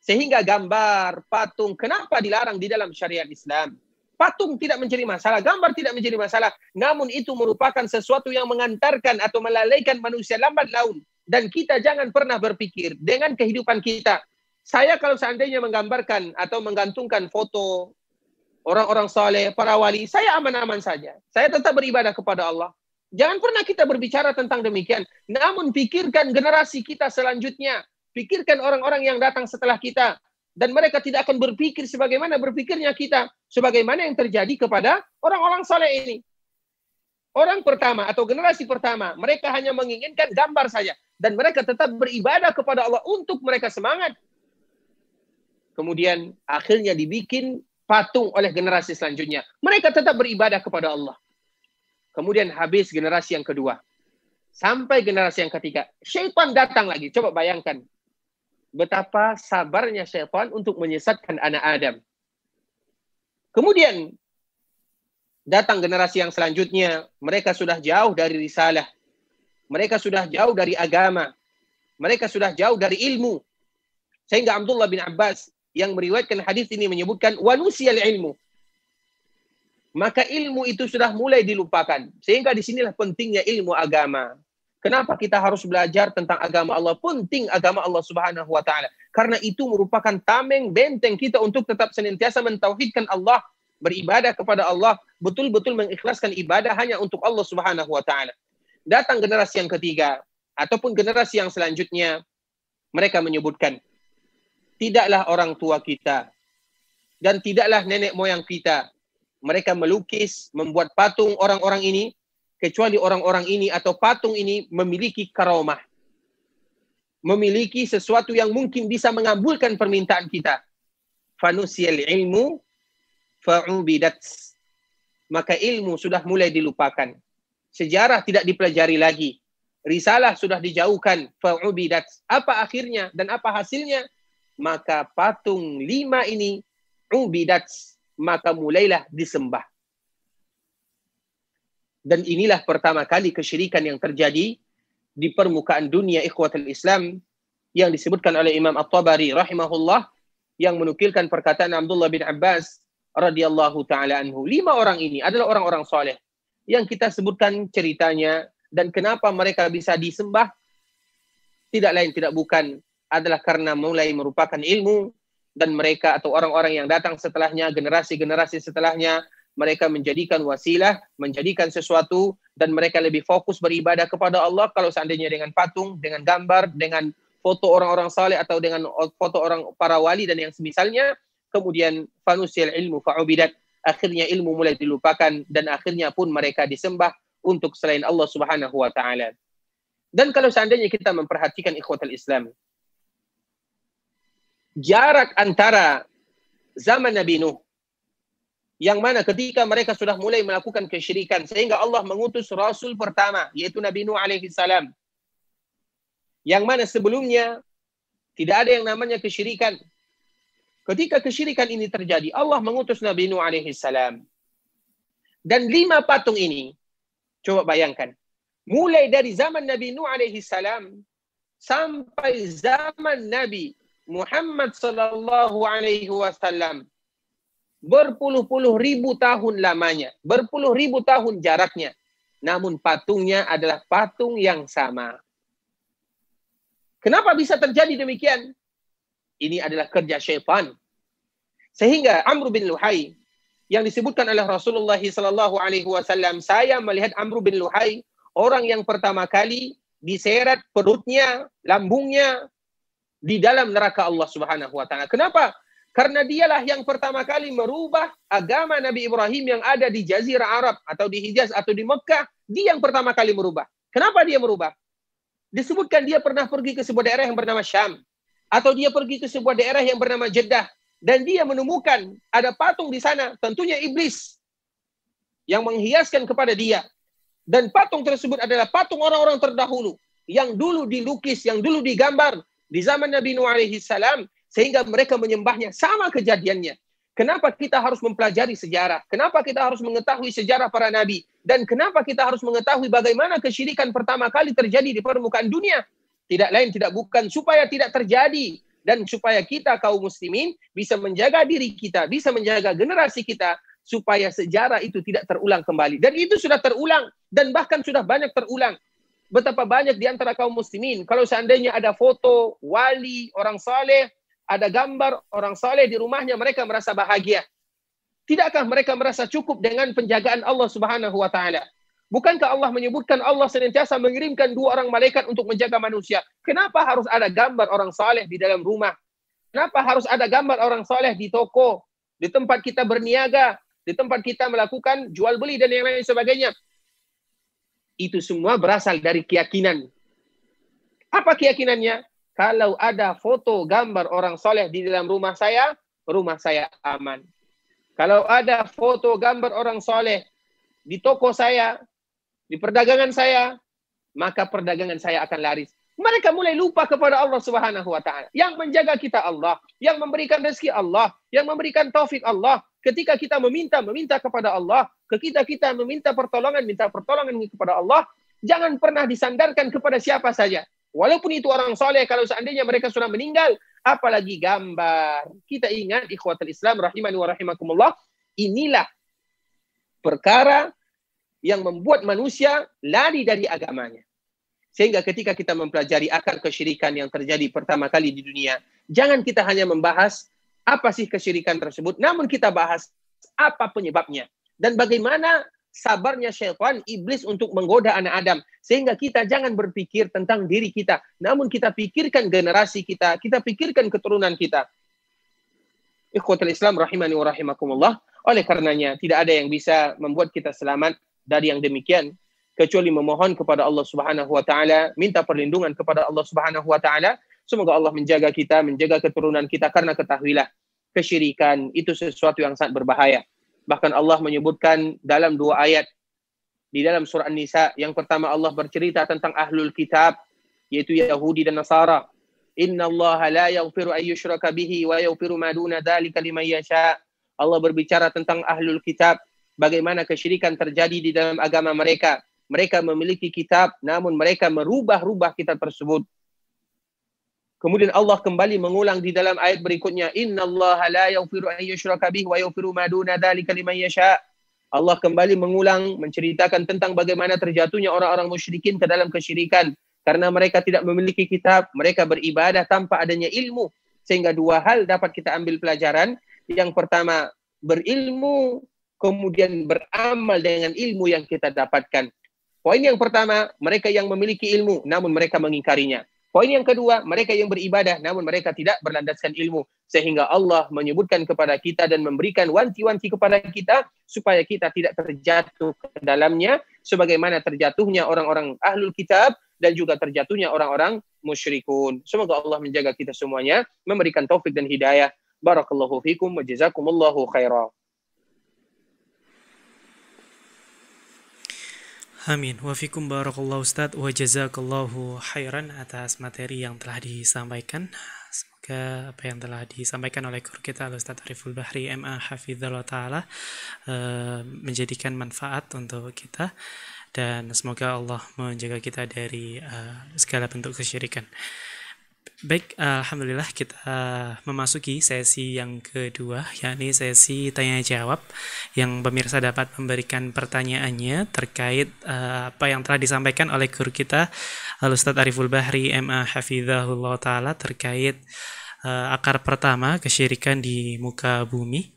Sehingga gambar, patung, kenapa dilarang di dalam syariat Islam? Patung tidak menjadi masalah, gambar tidak menjadi masalah. Namun itu merupakan sesuatu yang mengantarkan atau melalaikan manusia lambat laun. Dan kita jangan pernah berpikir dengan kehidupan kita. Saya kalau seandainya menggambarkan atau menggantungkan foto orang-orang soleh, para wali, saya aman-aman saja. Saya tetap beribadah kepada Allah. Jangan pernah kita berbicara tentang demikian. Namun pikirkan generasi kita selanjutnya. Pikirkan orang-orang yang datang setelah kita. Dan mereka tidak akan berpikir sebagaimana berpikirnya kita. Sebagaimana yang terjadi kepada orang-orang soleh ini. Orang pertama atau generasi pertama, mereka hanya menginginkan gambar saja. Dan mereka tetap beribadah kepada Allah untuk mereka semangat. Kemudian akhirnya dibikin patung oleh generasi selanjutnya. Mereka tetap beribadah kepada Allah. Kemudian habis generasi yang kedua. Sampai generasi yang ketiga. Syaitan datang lagi. Coba bayangkan. Betapa sabarnya syaitan untuk menyesatkan anak Adam. Kemudian datang generasi yang selanjutnya. Mereka sudah jauh dari risalah. Mereka sudah jauh dari agama. Mereka sudah jauh dari ilmu. Sehingga Abdullah bin Abbas yang meriwayatkan hadis ini menyebutkan wanusiyal ilmu. Maka ilmu itu sudah mulai dilupakan. Sehingga disinilah pentingnya ilmu agama. Kenapa kita harus belajar tentang agama Allah? Penting agama Allah Subhanahu wa taala. Karena itu merupakan tameng benteng kita untuk tetap senantiasa mentauhidkan Allah, beribadah kepada Allah, betul-betul mengikhlaskan ibadah hanya untuk Allah Subhanahu wa taala. Datang generasi yang ketiga ataupun generasi yang selanjutnya, mereka menyebutkan tidaklah orang tua kita dan tidaklah nenek moyang kita mereka melukis, membuat patung orang-orang ini, kecuali orang-orang ini atau patung ini memiliki karomah. Memiliki sesuatu yang mungkin bisa mengabulkan permintaan kita. Fanusiyal ilmu fa'ubidat. Maka ilmu sudah mulai dilupakan. Sejarah tidak dipelajari lagi. Risalah sudah dijauhkan. Fa'ubidat. Apa akhirnya dan apa hasilnya? Maka patung 5 ini ubidat. Maka mulailah disembah. Dan inilah pertama kali kesyirikan yang terjadi di permukaan dunia ikhwatul Islam yang disebutkan oleh Imam At-Tabari rahimahullah yang menukilkan perkataan Abdullah bin Abbas radhiyallahu taala anhu. 5 orang ini adalah orang-orang soleh yang kita sebutkan ceritanya dan kenapa mereka bisa disembah tidak lain tidak bukan adalah karena mulai merupakan ilmu dan mereka atau orang-orang yang datang setelahnya, generasi-generasi setelahnya mereka menjadikan wasilah, menjadikan sesuatu dan mereka lebih fokus beribadah kepada Allah. Kalau seandainya dengan patung, dengan gambar, dengan foto orang-orang saleh atau dengan foto orang para wali dan yang semisalnya, kemudian fanusil ilmu fa'ubidat, akhirnya ilmu mulai dilupakan dan akhirnya pun mereka disembah untuk selain Allah Subhanahu wa taala. Dan kalau seandainya kita memperhatikan ikhwatul Islam, jarak antara zaman Nabi Nuh yang mana ketika mereka sudah mulai melakukan kesyirikan sehingga Allah mengutus Rasul pertama yaitu Nabi Nuh alaihi salam. Yang mana sebelumnya tidak ada yang namanya kesyirikan. Ketika kesyirikan ini terjadi, Allah mengutus Nabi Nuh alaihi salam. Dan 5 patung ini, coba bayangkan, mulai dari zaman Nabi Nuh alaihi salam sampai zaman Nabi Muhammad sallallahu alaihi wasallam, berpuluh-puluh ribu tahun lamanya, berpuluh ribu tahun jaraknya, namun patungnya adalah patung yang sama. Kenapa bisa terjadi demikian? Ini adalah kerja syaitan. Sehingga Amr bin Luhai yang disebutkan oleh Rasulullah sallallahu alaihi wasallam, saya melihat Amr bin Luhai orang yang pertama kali diseret perutnya, lambungnya di dalam neraka Allah Subhanahu wa taala. Kenapa? Karena dialah yang pertama kali merubah agama Nabi Ibrahim yang ada di Jazirah Arab atau di Hijaz atau di Mekah. Dia yang pertama kali merubah. Kenapa dia merubah? Disebutkan dia pernah pergi ke sebuah daerah yang bernama Syam, atau dia pergi ke sebuah daerah yang bernama Jeddah, dan dia menemukan ada patung di sana, tentunya iblis yang menghiaskan kepada dia. Dan patung tersebut adalah patung orang-orang terdahulu yang dulu dilukis, yang dulu digambar di zaman Nabi Nuh alaihi salam, sehingga mereka menyembahnya. Sama kejadiannya. Kenapa kita harus mempelajari sejarah? Kenapa kita harus mengetahui sejarah para nabi? Dan kenapa kita harus mengetahui bagaimana kesyirikan pertama kali terjadi di permukaan dunia? Tidak lain tidak bukan supaya tidak terjadi, dan supaya kita kaum muslimin bisa menjaga diri kita, bisa menjaga generasi kita, supaya sejarah itu tidak terulang kembali. Dan itu sudah terulang, dan bahkan sudah banyak terulang. Betapa banyak di antara kaum muslimin, kalau seandainya ada foto wali, orang saleh, ada gambar orang saleh di rumahnya, mereka merasa bahagia. Tidakkah mereka merasa cukup dengan penjagaan Allah Subhanahu wa taala? Bukankah Allah menyebutkan Allah senantiasa mengirimkan 2 orang malaikat untuk menjaga manusia? Kenapa harus ada gambar orang saleh di dalam rumah? Kenapa harus ada gambar orang saleh di toko, di tempat kita berniaga, di tempat kita melakukan jual beli dan yang lain sebagainya? Itu semua berasal dari keyakinan. Apa keyakinannya? Kalau ada foto gambar orang soleh di dalam rumah saya aman. Kalau ada foto gambar orang soleh di toko saya, di perdagangan saya, maka perdagangan saya akan laris. Mereka mulai lupa kepada Allah Subhanahu wa taala. Yang menjaga kita Allah, yang memberikan rezeki Allah, yang memberikan taufik Allah. Ketika kita meminta kepada Allah, ketika kita minta pertolongan kepada Allah, jangan pernah disandarkan kepada siapa saja. Walaupun itu orang soleh, kalau seandainya mereka sudah meninggal, apalagi gambar. Kita ingat, ikhwatul Islam, rahimani wa rahimakumullah, inilah perkara yang membuat manusia lari dari agamanya. Sehingga ketika kita mempelajari akar kesyirikan yang terjadi pertama kali di dunia, jangan kita hanya membahas apa sih kesyirikan tersebut, namun kita bahas apa penyebabnya. Dan bagaimana sabarnya syaitan, iblis untuk menggoda anak Adam. Sehingga kita jangan berpikir tentang diri kita, namun kita pikirkan generasi kita, kita pikirkan keturunan kita. Ikhwatul Islam rahimani wa rahimakumullah. Oleh karenanya tidak ada yang bisa membuat kita selamat dari yang demikian kecuali memohon kepada Allah Subhanahu wa taala, minta perlindungan kepada Allah Subhanahu wa taala. Semoga Allah menjaga kita, menjaga keturunan kita, karena ketahuilah kesyirikan itu sesuatu yang sangat berbahaya. Bahkan Allah menyebutkan dalam 2 ayat di dalam surah An-Nisa. Yang pertama Allah bercerita tentang ahlul kitab, yaitu Yahudi dan Nasara. Inna Allah la yaghfiru an yushraka bihi wa yaghfiru ma duna dzalika liman yasha. Allah berbicara tentang ahlul kitab, bagaimana kesyirikan terjadi di dalam agama mereka. Mereka memiliki kitab, namun mereka merubah-rubah kitab tersebut. Kemudian Allah kembali mengulang di dalam ayat berikutnya, innallaha la yaghfiru an yushraka bihi wa yaghfiru ma duna dzalika liman yasha. Allah kembali mengulang menceritakan tentang bagaimana terjatuhnya orang-orang musyrikin ke dalam kesyirikan karena mereka tidak memiliki kitab, mereka beribadah tanpa adanya ilmu. Sehingga 2 hal dapat kita ambil pelajaran. Yang pertama, berilmu, kemudian beramal dengan ilmu yang kita dapatkan. Poin yang pertama, mereka yang memiliki ilmu namun mereka mengingkarinya. Poin yang kedua, mereka yang beribadah namun mereka tidak berlandaskan ilmu. Sehingga Allah menyebutkan kepada kita dan memberikan wanti-wanti kepada kita supaya kita tidak terjatuh ke dalamnya sebagaimana terjatuhnya orang-orang ahlul kitab dan juga terjatuhnya orang-orang musyrikun. Semoga Allah menjaga kita semuanya, memberikan taufik dan hidayah. Barakallahu fikum wa jazakumullahu khairan. Amin. Wa fikum barakallahu Ustaz wa jazakallahu khairan atas materi yang telah disampaikan. Semoga apa yang telah disampaikan oleh guru kita Ustaz Ariful Bahri MA Hafizallahu Ta'ala menjadikan manfaat untuk kita. dan semoga Allah menjaga kita dari segala bentuk kesyirikan. Baik, alhamdulillah kita memasuki sesi yang kedua, yakni sesi tanya jawab, yang pemirsa dapat memberikan pertanyaannya terkait apa yang telah disampaikan oleh guru kita Al-Ustadz Ariful Bahri MA Hafizahullah Ta'ala terkait akar pertama kesyirikan di muka bumi,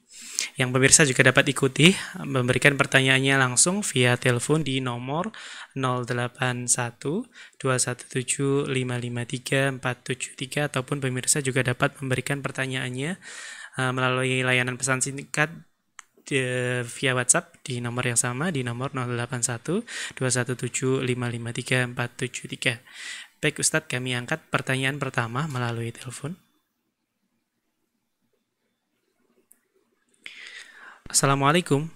yang pemirsa juga dapat ikuti memberikan pertanyaannya langsung via telepon di nomor 081-217-553-473, ataupun pemirsa juga dapat memberikan pertanyaannya melalui layanan pesan singkat via WhatsApp di nomor yang sama, di nomor 081-217-553-473. Baik Ustadz, kami angkat pertanyaan pertama melalui telepon. Assalamualaikum.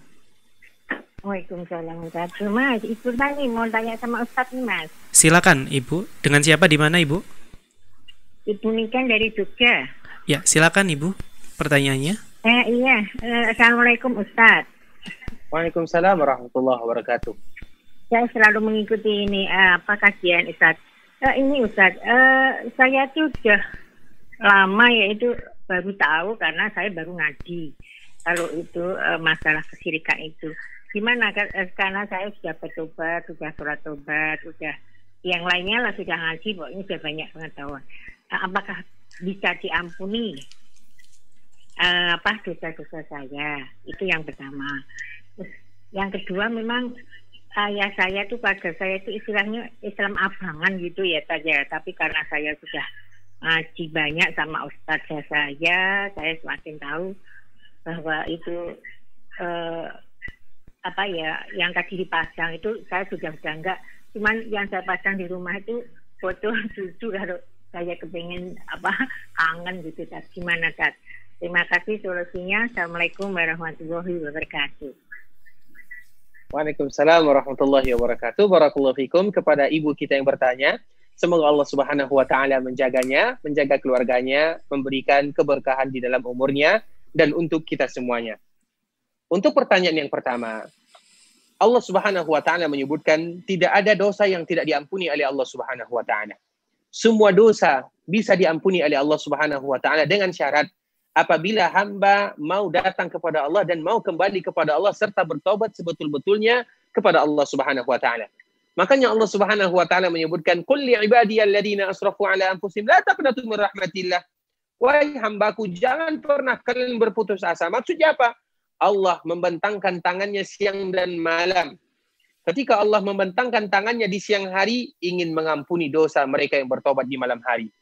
Waalaikumsalam. Mas, Ibu tadi mau tanya sama Ustadz nih, Mas. Silakan Ibu. Dengan siapa, di mana Ibu? Ibu Niken dari Jogja. Ya, silakan Ibu. Pertanyaannya. Iya. Assalamualaikum Ustadz. Waalaikumsalam warahmatullahi wabarakatuh. Saya selalu mengikuti ini kajian Ustadz. Ini Ustadz, saya tuh sudah lama ya itu baru tahu karena saya baru ngaji. Kalau itu masalah kesyirikan itu gimana? Karena saya sudah bertobat, sudah sholat tobat, sudah yang lainnya lah sudah ngaji, pokoknya sudah banyak pengetahuan. Apakah bisa diampuni dosa-dosa saya? Itu yang pertama. Terus, yang kedua, memang ayah saya tuh pada saya itu istilahnya Islam abangan gitu ya saja. Tapi karena saya sudah ngaji banyak sama ustadzah saya semakin tahu bahwa itu yang tadi dipasang itu saya sudah enggak, cuman yang saya pasang di rumah itu foto cucu kalau saya kepengen kangen gitu. Gimana Tat? Terima kasih solusinya. Assalamualaikum warahmatullahi wabarakatuh. Waalaikumsalam warahmatullahi wabarakatuh. Barakallahu fikum kepada ibu kita yang bertanya. Semoga Allah Subhanahu wa taala menjaganya, menjaga keluarganya, memberikan keberkahan di dalam umurnya dan untuk kita semuanya. Untuk pertanyaan yang pertama, Allah Subhanahu wa taala menyebutkan tidak ada dosa yang tidak diampuni oleh Allah Subhanahu wa taala. Semua dosa bisa diampuni oleh Allah Subhanahu wa taala dengan syarat apabila hamba mau datang kepada Allah dan mau kembali kepada Allah serta bertobat sebetul-betulnya kepada Allah Subhanahu wa taala. Makanya Allah Subhanahu wa taala menyebutkan qul li ibadiyalladzina asrafu ala anfusihim la taqnatu min rahmatillah. Wahai hambaku, jangan pernah kalian berputus asa. Maksudnya apa? Allah membentangkan tangannya siang dan malam. Ketika Allah membentangkan tangannya di siang hari, ingin mengampuni dosa mereka yang bertobat di malam hari.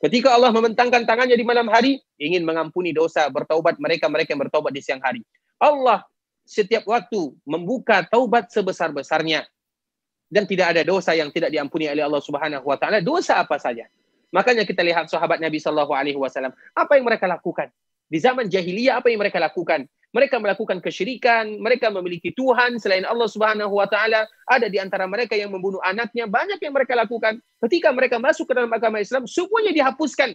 Ketika Allah membentangkan tangannya di malam hari, ingin mengampuni dosa bertaubat mereka yang bertobat di siang hari. Allah setiap waktu membuka taubat sebesar-besarnya. Dan tidak ada dosa yang tidak diampuni oleh Allah Subhanahu wa taala, dosa apa saja. Makanya kita lihat sahabat Nabi sallallahu alaihi wasallam, apa yang mereka lakukan? Di zaman jahiliyah apa yang mereka lakukan? Mereka melakukan kesyirikan, mereka memiliki Tuhan selain Allah Subhanahu wa taala, ada di antara mereka yang membunuh anaknya, banyak yang mereka lakukan. Ketika mereka masuk ke dalam agama Islam, semuanya dihapuskan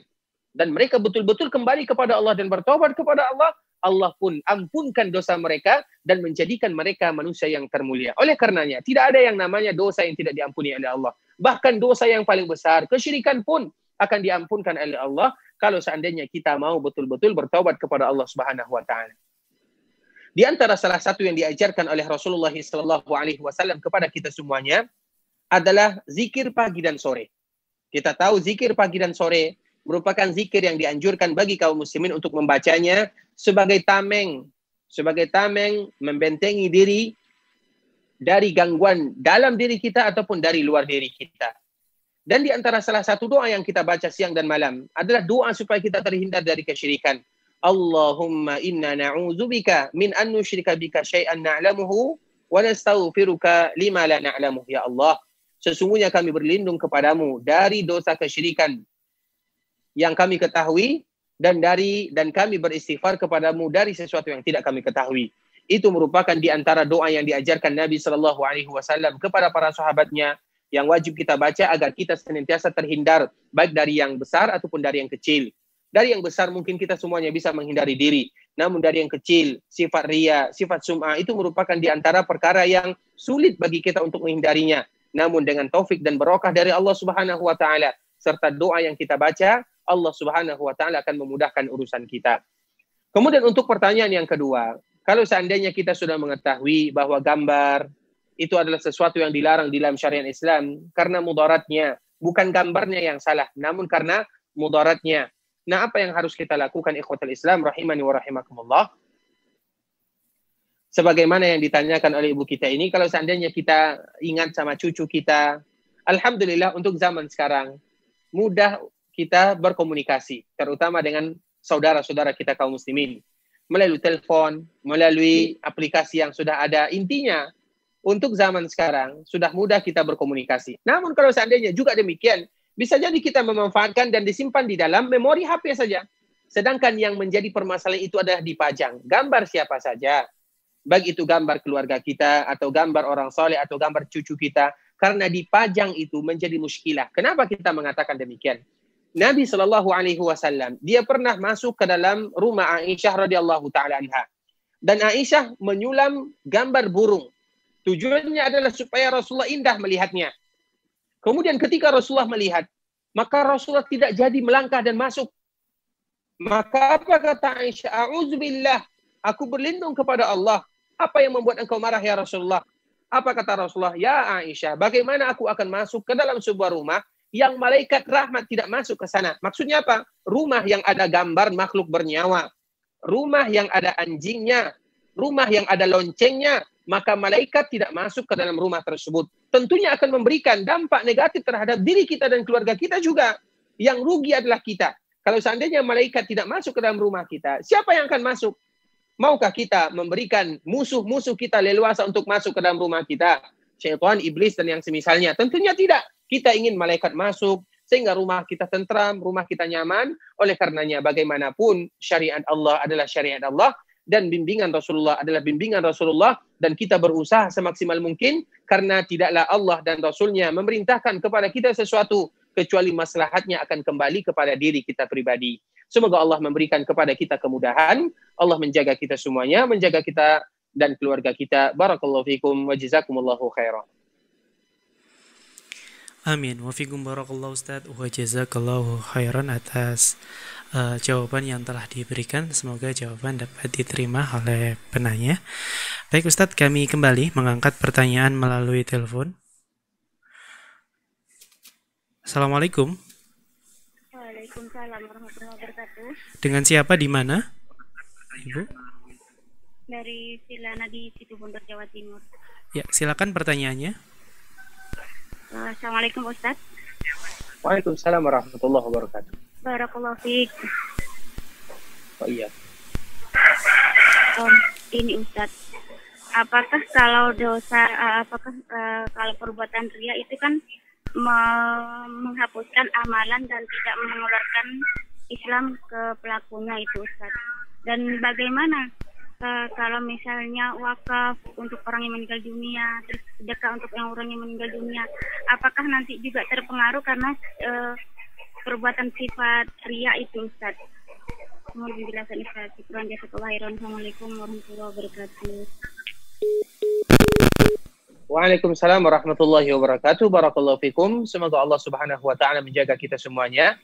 dan mereka betul-betul kembali kepada Allah dan bertobat kepada Allah. Allah pun ampunkan dosa mereka dan menjadikan mereka manusia yang termulia. Oleh karenanya, tidak ada yang namanya dosa yang tidak diampuni oleh Allah. Bahkan dosa yang paling besar, kesyirikan pun akan diampunkan oleh Allah kalau seandainya kita mau betul-betul bertaubat kepada Allah Subhanahu wa taala. Di antara salah satu yang diajarkan oleh Rasulullah SAW kepada kita semuanya adalah zikir pagi dan sore. Kita tahu zikir pagi dan sore merupakan zikir yang dianjurkan bagi kaum muslimin untuk membacanya sebagai tameng membentengi diri dari gangguan dalam diri kita ataupun dari luar diri kita. Dan di antara salah satu doa yang kita baca siang dan malam adalah doa supaya kita terhindar dari kesyirikan. Allahumma inna na'udzubika min an nusyrika bika syai'an na'lamuhu wa nastaghfiruka lima la na'lamuh. Ya Allah, sesungguhnya kami berlindung kepadamu dari dosa kesyirikan yang kami ketahui dan kami beristighfar kepadamu dari sesuatu yang tidak kami ketahui. Itu merupakan di antara doa yang diajarkan Nabi sallallahu alaihi wasallam kepada para sahabatnya yang wajib kita baca agar kita senantiasa terhindar baik dari yang besar ataupun dari yang kecil. Dari yang besar mungkin kita semuanya bisa menghindari diri. Namun dari yang kecil, sifat riya, sifat sum'ah itu merupakan di antara perkara yang sulit bagi kita untuk menghindarinya. Namun dengan taufik dan barokah dari Allah Subhanahu wa taala serta doa yang kita baca, Allah Subhanahu wa taala akan memudahkan urusan kita. Kemudian untuk pertanyaan yang kedua, kalau seandainya kita sudah mengetahui bahwa gambar itu adalah sesuatu yang dilarang di dalam syariat Islam karena mudaratnya, bukan gambarnya yang salah, namun karena mudaratnya. Nah, apa yang harus kita lakukan ikhwatul Islam rahimani wa rahimakumullah? Sebagaimana yang ditanyakan oleh ibu kita ini, kalau seandainya kita ingat sama cucu kita, alhamdulillah untuk zaman sekarang mudah kita berkomunikasi, terutama dengan saudara-saudara kita kaum muslimin, melalui telepon, melalui aplikasi yang sudah ada. Intinya, untuk zaman sekarang sudah mudah kita berkomunikasi. Namun kalau seandainya juga demikian, bisa jadi kita memanfaatkan dan disimpan di dalam memori HP saja. Sedangkan yang menjadi permasalahan itu adalah dipajang. Gambar siapa saja. Baik itu gambar keluarga kita, atau gambar orang soleh, atau gambar cucu kita. Karena dipajang itu menjadi muskilah. Kenapa kita mengatakan demikian? Nabi SAW, dia pernah masuk ke dalam rumah Aisyah radhiyallahu ta'ala anha. Dan Aisyah menyulam gambar burung. Tujuannya adalah supaya Rasulullah indah melihatnya. Kemudian ketika Rasulullah melihat, maka Rasulullah tidak jadi melangkah dan masuk. Maka apa kata Aisyah? A'udzubillah, aku berlindung kepada Allah. Apa yang membuat engkau marah ya Rasulullah? Apa kata Rasulullah? Ya Aisyah, bagaimana aku akan masuk ke dalam sebuah rumah yang malaikat rahmat tidak masuk ke sana? Maksudnya apa? Rumah yang ada gambar makhluk bernyawa. Rumah yang ada anjingnya. Rumah yang ada loncengnya. Maka malaikat tidak masuk ke dalam rumah tersebut. Tentunya akan memberikan dampak negatif terhadap diri kita dan keluarga kita juga. Yang rugi adalah kita. Kalau seandainya malaikat tidak masuk ke dalam rumah kita, siapa yang akan masuk? Maukah kita memberikan musuh-musuh kita leluasa untuk masuk ke dalam rumah kita? Syaitan, iblis, dan yang semisalnya. Tentunya tidak. Kita ingin malaikat masuk, sehingga rumah kita tentram, rumah kita nyaman. Oleh karenanya, bagaimanapun syariat Allah adalah syariat Allah, dan bimbingan Rasulullah adalah bimbingan Rasulullah, dan kita berusaha semaksimal mungkin, karena tidaklah Allah dan Rasulnya memerintahkan kepada kita sesuatu, kecuali maslahatnya akan kembali kepada diri kita pribadi. Semoga Allah memberikan kepada kita kemudahan, Allah menjaga kita semuanya, menjaga kita dan keluarga kita. Barakallahu fikum wa jazakumullahu khairan. Amin. Wa fikum barakallahu Ustaz wa jazakallahu khairan atas jawaban yang telah diberikan. Semoga jawaban dapat diterima oleh penanya. Baik Ustaz, kami kembali mengangkat pertanyaan melalui telepon. Assalamualaikum. Waalaikumsalam warahmatullahi wabarakatuh. Dengan siapa di mana, Ibu? Dari Silana di Situbondo, Jawa Timur. Ya, silakan pertanyaannya. Assalamualaikum Ustaz. Waalaikumsalam warahmatullahi wabarakatuh. Barakallahu fiik. Oh iya. Ini Ustaz, apakah kalau dosa, kalau perbuatan riya itu kan menghapuskan amalan dan tidak mengeluarkan Islam ke pelakunya itu Ustaz. Dan bagaimana kalau misalnya wakaf untuk orang yang meninggal dunia, terus sedekah untuk orang yang meninggal dunia, apakah nanti juga terpengaruh karena perbuatan sifat riya itu Ustaz? Mohon penjelasan Ustaz. Assalamualaikum warahmatullahi wabarakatuh. Waalaikumsalam warahmatullahi wabarakatuh. Barakallahu fikum. Semoga Allah Subhanahu wa taala menjaga kita semuanya.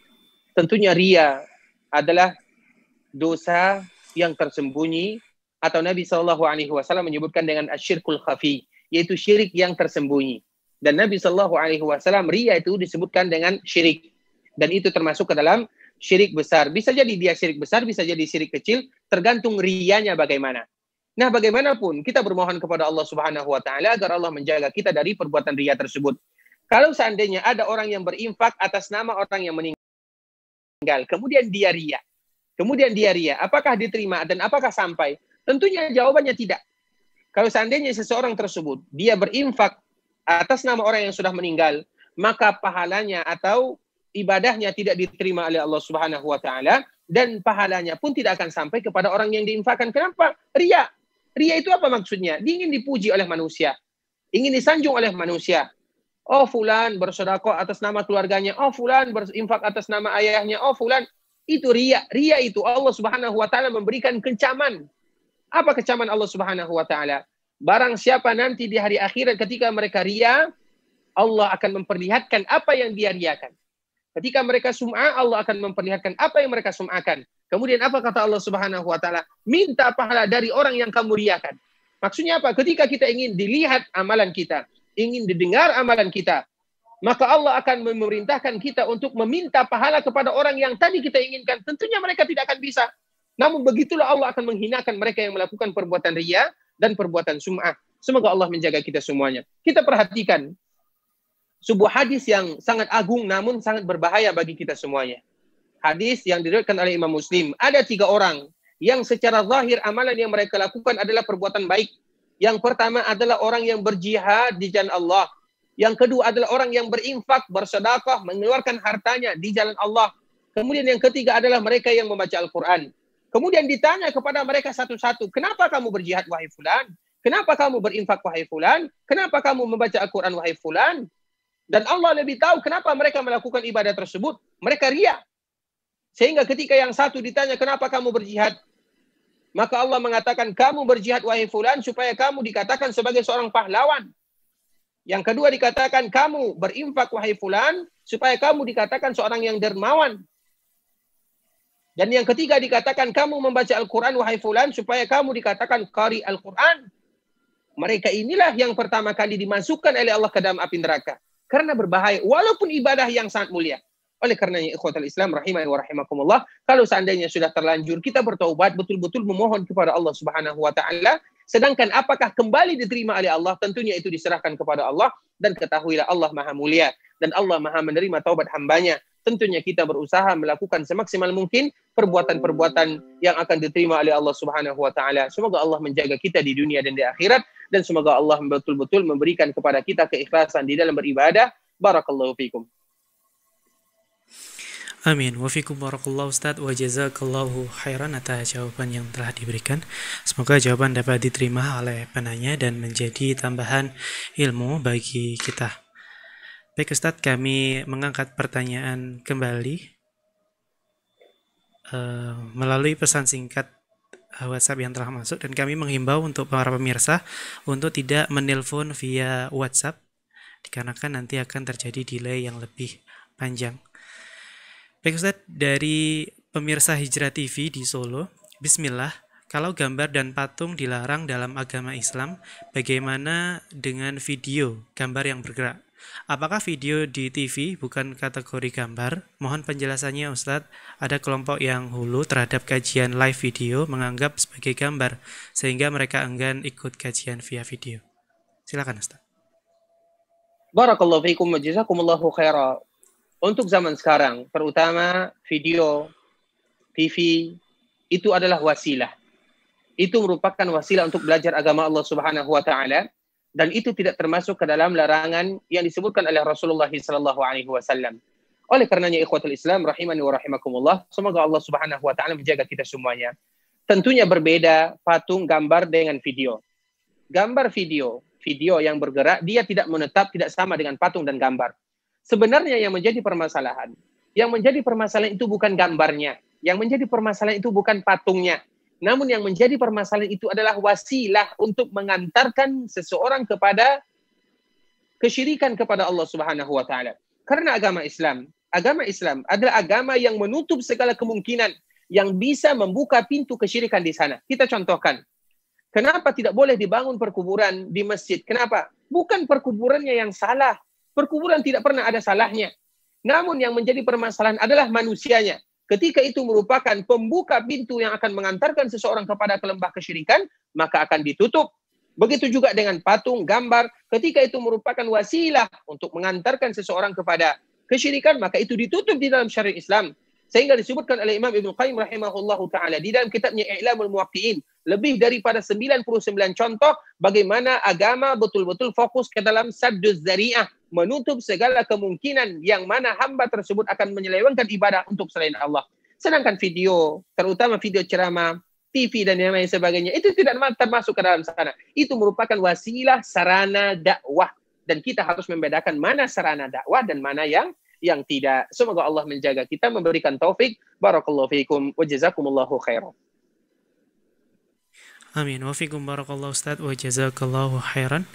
Tentunya riya adalah dosa yang tersembunyi, atau Nabi SAW menyebutkan dengan asyirkul khafi, yaitu syirik yang tersembunyi. Dan Nabi SAW riya itu disebutkan dengan syirik. Dan itu termasuk ke dalam syirik besar. Bisa jadi dia syirik besar, bisa jadi syirik kecil, tergantung riyanya bagaimana. Nah, bagaimanapun kita bermohon kepada Allah Subhanahu wa taala agar Allah menjaga kita dari perbuatan riya tersebut. Kalau seandainya ada orang yang berinfak atas nama orang yang meninggal, kemudian dia riya, apakah diterima dan apakah sampai? Tentunya jawabannya tidak. Kalau seandainya seseorang tersebut dia berinfak atas nama orang yang sudah meninggal, maka pahalanya atau ibadahnya tidak diterima oleh Allah Subhanahu wa taala, dan pahalanya pun tidak akan sampai kepada orang yang diinfakkan. Kenapa? Riya. Riya itu apa maksudnya? Dia ingin dipuji oleh manusia, ingin disanjung oleh manusia. Oh fulan bersedekah atas nama keluarganya, oh fulan berinfak atas nama ayahnya, oh fulan. Itu riya. Riya itu Allah Subhanahu wa taala memberikan kecaman. Apa kecaman Allah Subhanahu wa taala? Barang siapa nanti di hari akhirat ketika mereka riya, Allah akan memperlihatkan apa yang dia riakan. Ketika mereka sum'ah, Allah akan memperlihatkan apa yang mereka sum'akan. Kemudian apa kata Allah Subhanahu wa taala? Minta pahala dari orang yang kamu riakan. Maksudnya apa? Ketika kita ingin dilihat amalan kita, ingin didengar amalan kita, maka Allah akan memerintahkan kita untuk meminta pahala kepada orang yang tadi kita inginkan. Tentunya mereka tidak akan bisa. Namun begitulah Allah akan menghinakan mereka yang melakukan perbuatan riya dan perbuatan sum'ah. Semoga Allah menjaga kita semuanya. Kita perhatikan sebuah hadis yang sangat agung namun sangat berbahaya bagi kita semuanya. Hadis yang diriwayatkan oleh Imam Muslim. Ada 3 orang yang secara zahir amalan yang mereka lakukan adalah perbuatan baik. Yang pertama adalah orang yang berjihad di jalan Allah. Yang kedua adalah orang yang berinfak, bersedekah, mengeluarkan hartanya di jalan Allah. Kemudian yang ketiga adalah mereka yang membaca Al-Quran. Kemudian ditanya kepada mereka satu-satu, kenapa kamu berjihad wahai fulan? Kenapa kamu berinfak wahai fulan? Kenapa kamu membaca Al-Quran wahai fulan? Dan Allah lebih tahu kenapa mereka melakukan ibadah tersebut. Mereka riya. Sehingga ketika yang satu ditanya, kenapa kamu berjihad? Maka Allah mengatakan, kamu berjihad wahai fulan supaya kamu dikatakan sebagai seorang pahlawan. Yang kedua dikatakan, kamu berinfak wahai fulan supaya kamu dikatakan seorang yang dermawan. Dan yang ketiga dikatakan, kamu membaca Al-Quran wahai fulan supaya kamu dikatakan qari Al-Quran. Mereka inilah yang pertama kali dimasukkan oleh Allah ke dalam api neraka. Karena berbahaya, walaupun ibadah yang sangat mulia. Oleh karenanya ikhwatal Islam rahimani wa rahimakumullah, kalau seandainya sudah terlanjur, kita bertaubat, betul-betul memohon kepada Allah Subhanahu wa taala. Sedangkan apakah kembali diterima oleh Allah, tentunya itu diserahkan kepada Allah. Dan ketahuilah Allah Maha Mulia dan Allah Maha menerima taubat hambanya. Tentunya kita berusaha melakukan semaksimal mungkin perbuatan-perbuatan yang akan diterima oleh Allah Subhanahu wa taala. Semoga Allah menjaga kita di dunia dan di akhirat, dan semoga Allah betul-betul memberikan kepada kita keikhlasan di dalam beribadah. Barakallahu fikum. Amin. Wa fikum barakallahu Ustaz wa jazakallahu khairan atas jawaban yang telah diberikan. Semoga jawaban dapat diterima oleh penanya dan menjadi tambahan ilmu bagi kita. Baik Ustaz, kami mengangkat pertanyaan kembali melalui pesan singkat WhatsApp yang telah masuk, dan kami menghimbau untuk para pemirsa untuk tidak menelpon via WhatsApp dikarenakan nanti akan terjadi delay yang lebih panjang. Baik Ustaz, dari pemirsa Hijrah TV di Solo, Bismillah, kalau gambar dan patung dilarang dalam agama Islam, bagaimana dengan video gambar yang bergerak? Apakah video di TV bukan kategori gambar? Mohon penjelasannya Ustadz. Ada kelompok yang hulu terhadap kajian live video menganggap sebagai gambar, sehingga mereka enggan ikut kajian via video. Silakan Ustadz. Barakallahu fiikum wa jazakumullahu khaira. Untuk zaman sekarang, terutama video, TV, itu adalah wasilah. Itu merupakan wasilah untuk belajar agama Allah Subhanahu wa taala. Dan itu tidak termasuk ke dalam larangan yang disebutkan oleh Rasulullah SAW. Oleh karenanya ikhwatul Islam rahimani wa rahimakumullah, semoga Allah Subhanahu wa taala menjaga kita semuanya. Tentunya berbeda patung, gambar dengan video. Gambar video yang bergerak, dia tidak menetap, tidak sama dengan patung dan gambar. Sebenarnya yang menjadi permasalahan itu bukan gambarnya, yang menjadi permasalahan itu bukan patungnya. Namun yang menjadi permasalahan itu adalah wasilah untuk mengantarkan seseorang kepada kesyirikan kepada Allah Subhanahu wa taala. Karena agama Islam adalah agama yang menutup segala kemungkinan yang bisa membuka pintu kesyirikan di sana. Kita contohkan. Kenapa tidak boleh dibangun perkuburan di masjid? Kenapa? Bukan perkuburannya yang salah. Perkuburan tidak pernah ada salahnya. Namun yang menjadi permasalahan adalah manusianya. Ketika itu merupakan pembuka pintu yang akan mengantarkan seseorang kepada kelembah kesyirikan, maka akan ditutup. Begitu juga dengan patung, gambar. Ketika itu merupakan wasilah untuk mengantarkan seseorang kepada kesyirikan, maka itu ditutup di dalam syariat Islam. Sehingga disebutkan oleh Imam Ibnu Qayyim rahimahullahu ta'ala di dalam kitabnya I'lamul Muwaqqi'in, lebih daripada 99 contoh bagaimana agama betul-betul fokus ke dalam sadduz zari'ah, menutup segala kemungkinan yang mana hamba tersebut akan menyelewengkan ibadah untuk selain Allah. Sedangkan video, terutama video ceramah, TV dan yang lain sebagainya, itu tidak termasuk ke dalam sana. Itu merupakan wasilah sarana dakwah. Dan kita harus membedakan mana sarana dakwah dan mana yang yang tidak. Semoga Allah menjaga kita, memberikan taufik. Barakallahu fiikum wa jazakumullahu khairan. Amin. Wa fikum barakallahu Ustaz wa jazakallahu khairan.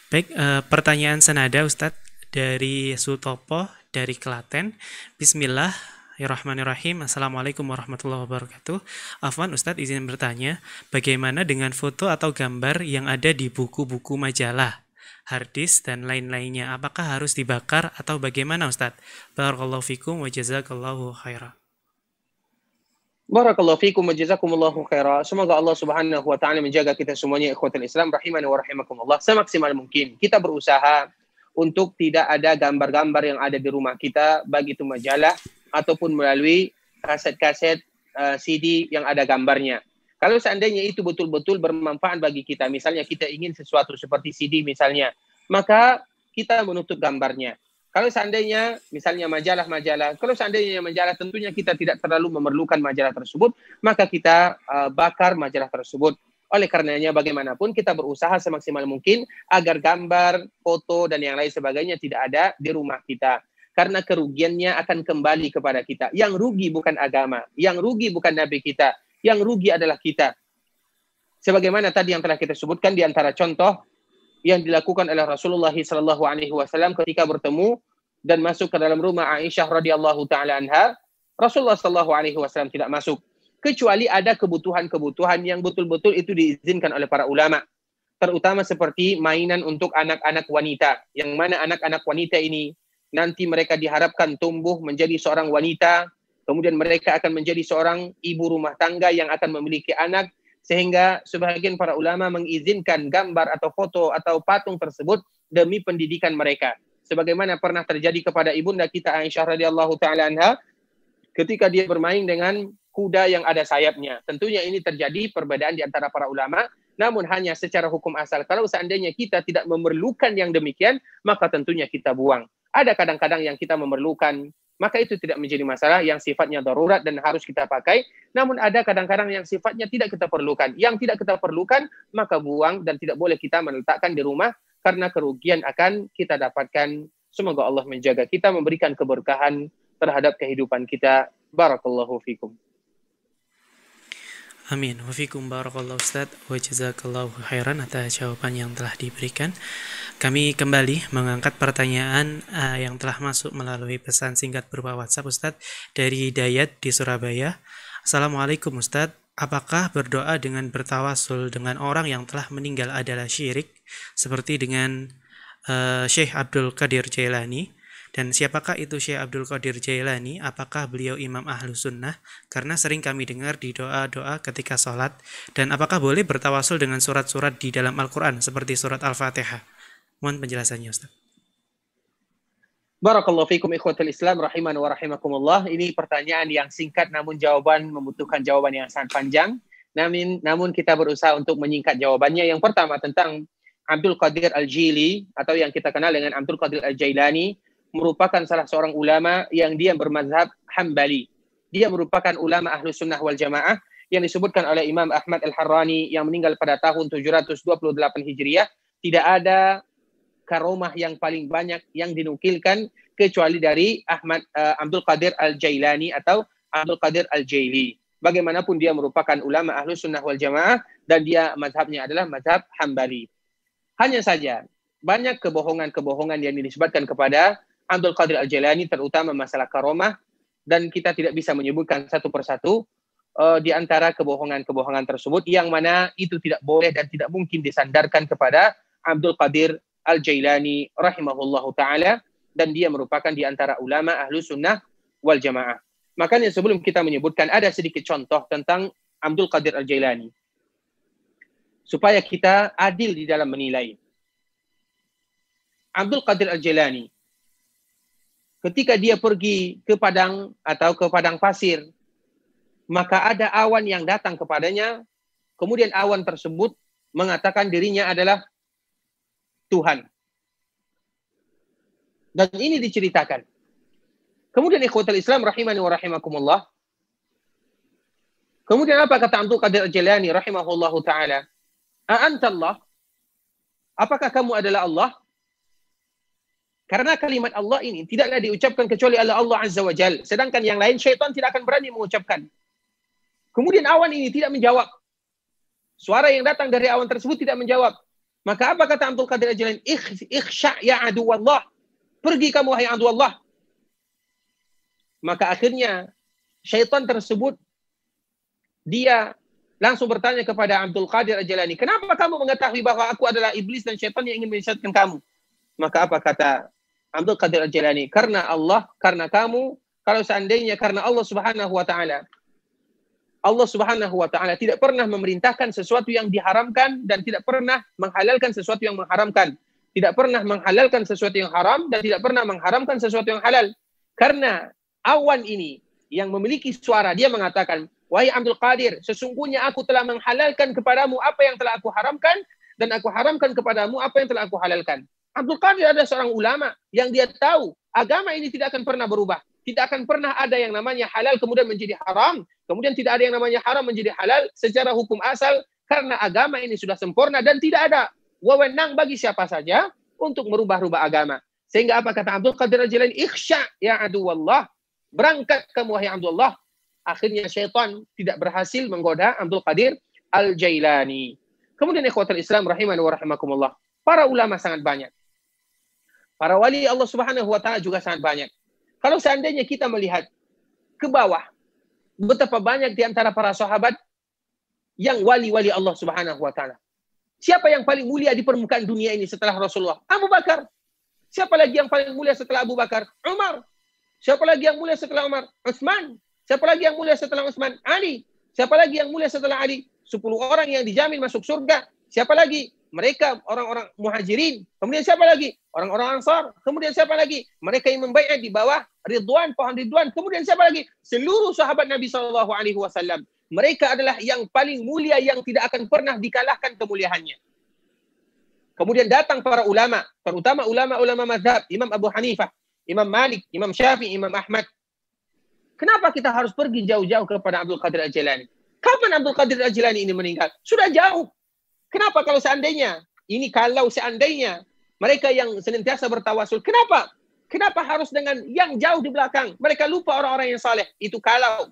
Baik, pertanyaan senada Ustaz dari Sutopo dari Klaten. Bismillahirrahmanirrahim. Assalamualaikum warahmatullahi wabarakatuh. Afwan Ustaz, izin bertanya, bagaimana dengan foto atau gambar yang ada di buku-buku majalah, harddisk dan lain-lainnya? Apakah harus dibakar atau bagaimana Ustaz? Barakallahu fikum wa jazakallahu khairan. Barakallahu fikum wa jazakumullahu khaira. Semoga Allah Subhanahu wa taala menjaga kita semuanya, ikhwatul Islam rahimani wa rahimakumullah. Semaksimal mungkin kita berusaha untuk tidak ada gambar-gambar yang ada di rumah kita, baik itu majalah ataupun melalui kaset-kaset CD yang ada gambarnya. Kalau seandainya itu betul-betul bermanfaat bagi kita, misalnya kita ingin sesuatu seperti CD misalnya, maka kita menutup gambarnya. Kalau seandainya misalnya majalah-majalah, kalau seandainya majalah tentunya kita tidak terlalu memerlukan majalah tersebut, maka kita bakar majalah tersebut. Oleh karenanya bagaimanapun kita berusaha semaksimal mungkin agar gambar, foto dan yang lain sebagainya tidak ada di rumah kita. Karena kerugiannya akan kembali kepada kita. Yang rugi bukan agama, yang rugi bukan nabi kita, yang rugi adalah kita. Sebagaimana tadi yang telah kita sebutkan di antara contoh yang dilakukan oleh Rasulullah SAW ketika bertemu dan masuk ke dalam rumah Aisyah radhiyallahu taala anha, Rasulullah SAW tidak masuk kecuali ada kebutuhan-kebutuhan yang betul-betul itu diizinkan oleh para ulama, terutama seperti mainan untuk anak-anak wanita, yang mana anak-anak wanita ini nanti mereka diharapkan tumbuh menjadi seorang wanita, kemudian mereka akan menjadi seorang ibu rumah tangga yang akan memiliki anak, sehingga sebagian para ulama mengizinkan gambar atau foto atau patung tersebut demi pendidikan mereka. Sebagaimana pernah terjadi kepada ibunda kita Aisyah radhiyallahu taala anha ketika dia bermain dengan kuda yang ada sayapnya. Tentunya ini terjadi perbedaan di antara para ulama, namun hanya secara hukum asal. Kalau seandainya kita tidak memerlukan yang demikian, maka tentunya kita buang. Ada kadang-kadang yang kita memerlukan, maka itu tidak menjadi masalah yang sifatnya darurat dan harus kita pakai. Namun ada kadang-kadang yang sifatnya tidak kita perlukan. Yang tidak kita perlukan, maka buang dan tidak boleh kita meletakkan di rumah karena kerugian akan kita dapatkan. Semoga Allah menjaga kita, memberikan keberkahan terhadap kehidupan kita. Barakallahu fikum. Amin. Wa fikum barakallahu Ustaz wa jazakallahu khairan atas jawaban yang telah diberikan. Kami kembali mengangkat pertanyaan yang telah masuk melalui pesan singkat berupa WhatsApp Ustaz dari Dayat di Surabaya. Assalamualaikum Ustaz, apakah berdoa dengan bertawasul dengan orang yang telah meninggal adalah syirik seperti dengan Syekh Abdul Qadir Jailani? Dan siapakah itu Syekh Abdul Qadir Jailani? Apakah beliau imam ahlu sunnah? Karena sering kami dengar di doa-doa ketika sholat. Dan apakah boleh bertawasul dengan surat-surat di dalam Al-Quran seperti surat Al-Fatihah? Mohon penjelasannya Ustaz. Barakallahu fikum ikhwatul Islam rahimani wa rahimakumullah. Ini pertanyaan yang singkat namun jawaban membutuhkan jawaban yang sangat panjang. Namun kita berusaha untuk menyingkat jawabannya. Yang pertama tentang Abdul Qadir Al-Jili atau yang kita kenal dengan Abdul Qadir Al-Jailani, merupakan salah seorang ulama yang dia bermazhab Hambali. Dia merupakan ulama ahlu sunnah wal jamaah yang disebutkan oleh Imam Ahmad Al-Harrani yang meninggal pada tahun 728 Hijriah. Tidak ada karomah yang paling banyak yang dinukilkan kecuali dari Abdul Qadir Al-Jailani atau Abdul Qadir Al-Jaili. Bagaimanapun dia merupakan ulama ahlu sunnah wal jamaah dan dia mazhabnya adalah mazhab Hambali. Hanya saja banyak kebohongan-kebohongan yang dinisbatkan kepada Abdul Qadir Al-Jailani, terutama masalah karomah, dan kita tidak bisa menyebutkan satu persatu di antara kebohongan-kebohongan tersebut, yang mana itu tidak boleh dan tidak mungkin disandarkan kepada Abdul Qadir Al-Jailani rahimahullahu ta'ala, dan dia merupakan di antara ulama ahlu sunnah wal jamaah. Makanya sebelum kita menyebutkan, ada sedikit contoh tentang Abdul Qadir Al-Jailani, supaya kita adil di dalam menilai. Abdul Qadir Al-Jailani, ketika dia pergi ke padang atau ke padang pasir, maka ada awan yang datang kepadanya, kemudian awan tersebut mengatakan dirinya adalah Tuhan. Dan ini diceritakan. Kemudian ikhwatul Islam rahimani wa rahimakumullah. Kemudian apa kata Abdul Qadir Al-Jailani rahimahullahu ta'ala? A'anta Allah? Apakah kamu adalah Allah? Karena kalimat Allah ini tidaklah diucapkan kecuali oleh Allah Azza wa Jal. Sedangkan yang lain syaitan tidak akan berani mengucapkan. Kemudian awan ini tidak menjawab. Suara yang datang dari awan tersebut tidak menjawab. Maka apa kata Abdul Qadir Al-Jilani? Ikhsha' ya adu Allah. Pergi kamu wahai adu Allah. Maka akhirnya syaitan tersebut dia langsung bertanya kepada Abdul Qadir Al-Jilani, kenapa kamu mengetahui bahwa aku adalah iblis dan syaitan yang ingin menyesatkan kamu? Maka apa kata Abdul Qadir Al-Jilani? Karena Allah, karena kamu, kalau seandainya karena Allah Subhanahu wa Ta'ala, Allah Subhanahu wa Ta'ala tidak pernah memerintahkan sesuatu yang diharamkan dan tidak pernah menghalalkan sesuatu yang mengharamkan. Tidak pernah menghalalkan sesuatu yang haram dan tidak pernah mengharamkan sesuatu yang halal. Karena awan ini yang memiliki suara, dia mengatakan, wahai Abdul Qadir, sesungguhnya aku telah menghalalkan kepadamu apa yang telah aku haramkan dan aku haramkan kepadamu apa yang telah aku halalkan. Abdul Qadir adalah seorang ulama yang dia tahu agama ini tidak akan pernah berubah. Tidak akan pernah ada yang namanya halal kemudian menjadi haram. Kemudian tidak ada yang namanya haram menjadi halal secara hukum asal. Karena agama ini sudah sempurna dan tidak ada wewenang bagi siapa saja untuk merubah-rubah agama. Sehingga apa kata Abdul Qadir Al-Jilani? Ikhsha' ya aduwallah. Berangkat kamu wahai Abdullah. Akhirnya syaitan tidak berhasil menggoda Abdul Qadir Al-Jailani. Kemudian ikhwatul Islam rahimani wa rahimakumullah. Para ulama sangat banyak. Para wali Allah Subhanahu wa Ta'ala juga sangat banyak. Kalau seandainya kita melihat ke bawah, betapa banyak di antara para sahabat yang wali-wali Allah Subhanahu wa Ta'ala. Siapa yang paling mulia di permukaan dunia ini setelah Rasulullah? Abu Bakar. Siapa lagi yang paling mulia setelah Abu Bakar? Umar. Siapa lagi yang mulia setelah Umar? Utsman. Siapa lagi yang mulia setelah Utsman? Ali. Siapa lagi yang mulia setelah Ali? 10 orang yang dijamin masuk surga. Siapa lagi? Mereka orang-orang muhajirin. Kemudian siapa lagi? Orang-orang ansar. Kemudian siapa lagi? Mereka yang membaiat di bawah Ridwan, pohon Ridwan. Kemudian siapa lagi? Seluruh sahabat Nabi SAW. Mereka adalah yang paling mulia yang tidak akan pernah dikalahkan kemuliaannya. Kemudian datang para ulama, terutama ulama-ulama mazhab, Imam Abu Hanifah, Imam Malik, Imam Syafi'i, Imam Ahmad. Kenapa kita harus pergi jauh-jauh kepada Abdul Qadir Al-Jilani? Kapan Abdul Qadir Al-Jilani ini meninggal? Sudah jauh. Kenapa kalau seandainya mereka yang senantiasa bertawasul, kenapa? Kenapa harus dengan yang jauh di belakang? Mereka lupa orang-orang yang saleh. Itu kalau.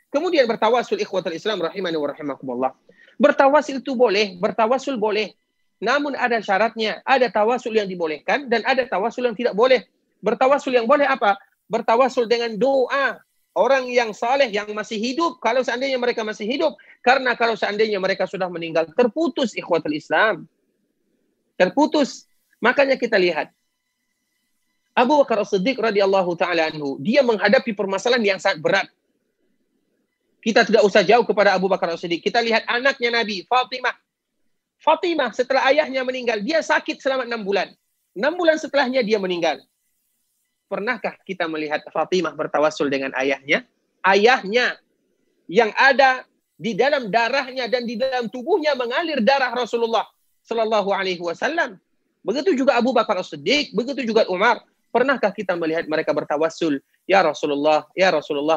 Kemudian bertawasul ikhwatul Islam rahimani wa rahimakumullah. Bertawasul itu boleh, bertawasul boleh. Namun ada syaratnya, ada tawasul yang dibolehkan dan ada tawasul yang tidak boleh. Bertawasul yang boleh apa? Bertawasul dengan doa orang yang saleh yang masih hidup, kalau seandainya mereka masih hidup. Karena kalau seandainya mereka sudah meninggal, terputus ikhwatul Islam. Terputus. Makanya kita lihat Abu Bakar As-Siddiq radhiyallahu ta'ala anhu, dia menghadapi permasalahan yang sangat berat. Kita tidak usah jauh kepada Abu Bakar As-Siddiq. Kita lihat anaknya Nabi, Fatimah. Fatimah setelah ayahnya meninggal, dia sakit selama 6 bulan. 6 bulan setelahnya dia meninggal. Pernahkah kita melihat Fatimah bertawasul dengan ayahnya? Ayahnya yang ada di dalam darahnya dan di dalam tubuhnya mengalir darah Rasulullah sallallahu alaihi wasallam. Begitu juga Abu Bakar As-Siddiq, begitu juga Umar. Pernahkah kita melihat mereka bertawasul, ya Rasulullah,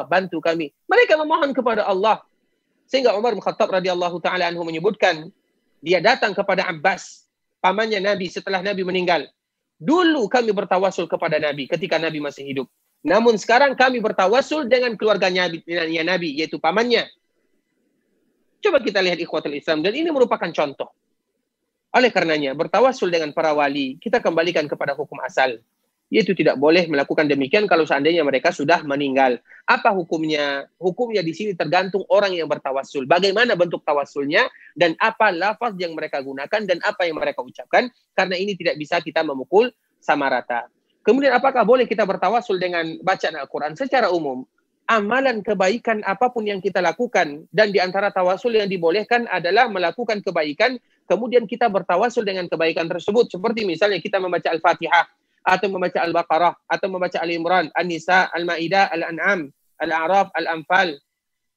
bantu kami. Mereka memohon kepada Allah. Sehingga Umar bin Khattab radhiyallahu taala anhu menyebutkan, dia datang kepada Abbas, pamannya Nabi setelah Nabi meninggal. Dulu kami bertawasul kepada Nabi ketika Nabi masih hidup. Namun sekarang kami bertawasul dengan keluarganya Nabi, yaitu pamannya. Coba kita lihat ikhwatul Islam, dan ini merupakan contoh. Oleh karenanya, bertawasul dengan para wali, kita kembalikan kepada hukum asal. Yaitu tidak boleh melakukan demikian kalau seandainya mereka sudah meninggal. Apa hukumnya? Hukumnya di sini tergantung orang yang bertawasul. Bagaimana bentuk tawasulnya dan apa lafaz yang mereka gunakan dan apa yang mereka ucapkan. Karena ini tidak bisa kita memukul sama rata. Kemudian apakah boleh kita bertawasul dengan bacaan Al-Quran? Secara umum, amalan kebaikan apapun yang kita lakukan, dan di antara tawasul yang dibolehkan adalah melakukan kebaikan, kemudian kita bertawasul dengan kebaikan tersebut. Seperti misalnya kita membaca Al-Fatihah, atau membaca Al-Baqarah, atau membaca Al-Imran, An-Nisa, Al-Ma'idah, Al-An'am, Al-A'raf, Al-Anfal.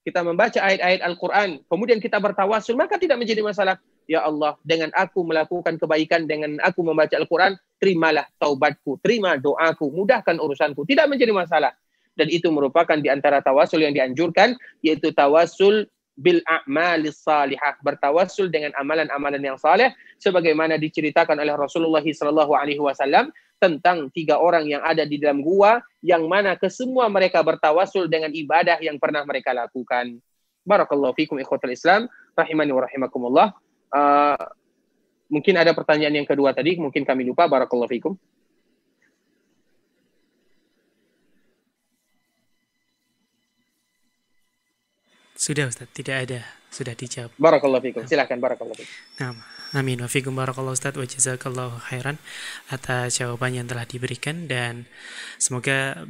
Kita membaca ayat-ayat Al-Quran, kemudian kita bertawasul, maka tidak menjadi masalah. Ya Allah, dengan aku melakukan kebaikan, dengan aku membaca Al-Quran, terimalah taubatku, terima doaku, mudahkan urusanku. Tidak menjadi masalah. Dan itu merupakan di antara tawasul yang dianjurkan, yaitu tawasul bil a'malis salihah, bertawasul dengan amalan-amalan yang saleh, sebagaimana diceritakan oleh Rasulullah SAW tentang 3 orang yang ada di dalam gua, yang mana kesemua mereka bertawasul dengan ibadah yang pernah mereka lakukan. Barakallahu fikum ikhwatul Islam, rahimani wa rahimakumullah. Mungkin ada pertanyaan yang kedua tadi, mungkin kami lupa. Barakallahu fikum. Sudah Ustaz, tidak ada. Sudah dijawab. Barakallahu fikum. Silakan barakallahu fikum. Nah, amin wa fikum barakallahu Ustaz wa jazakallahu khairan atas jawaban yang telah diberikan, dan semoga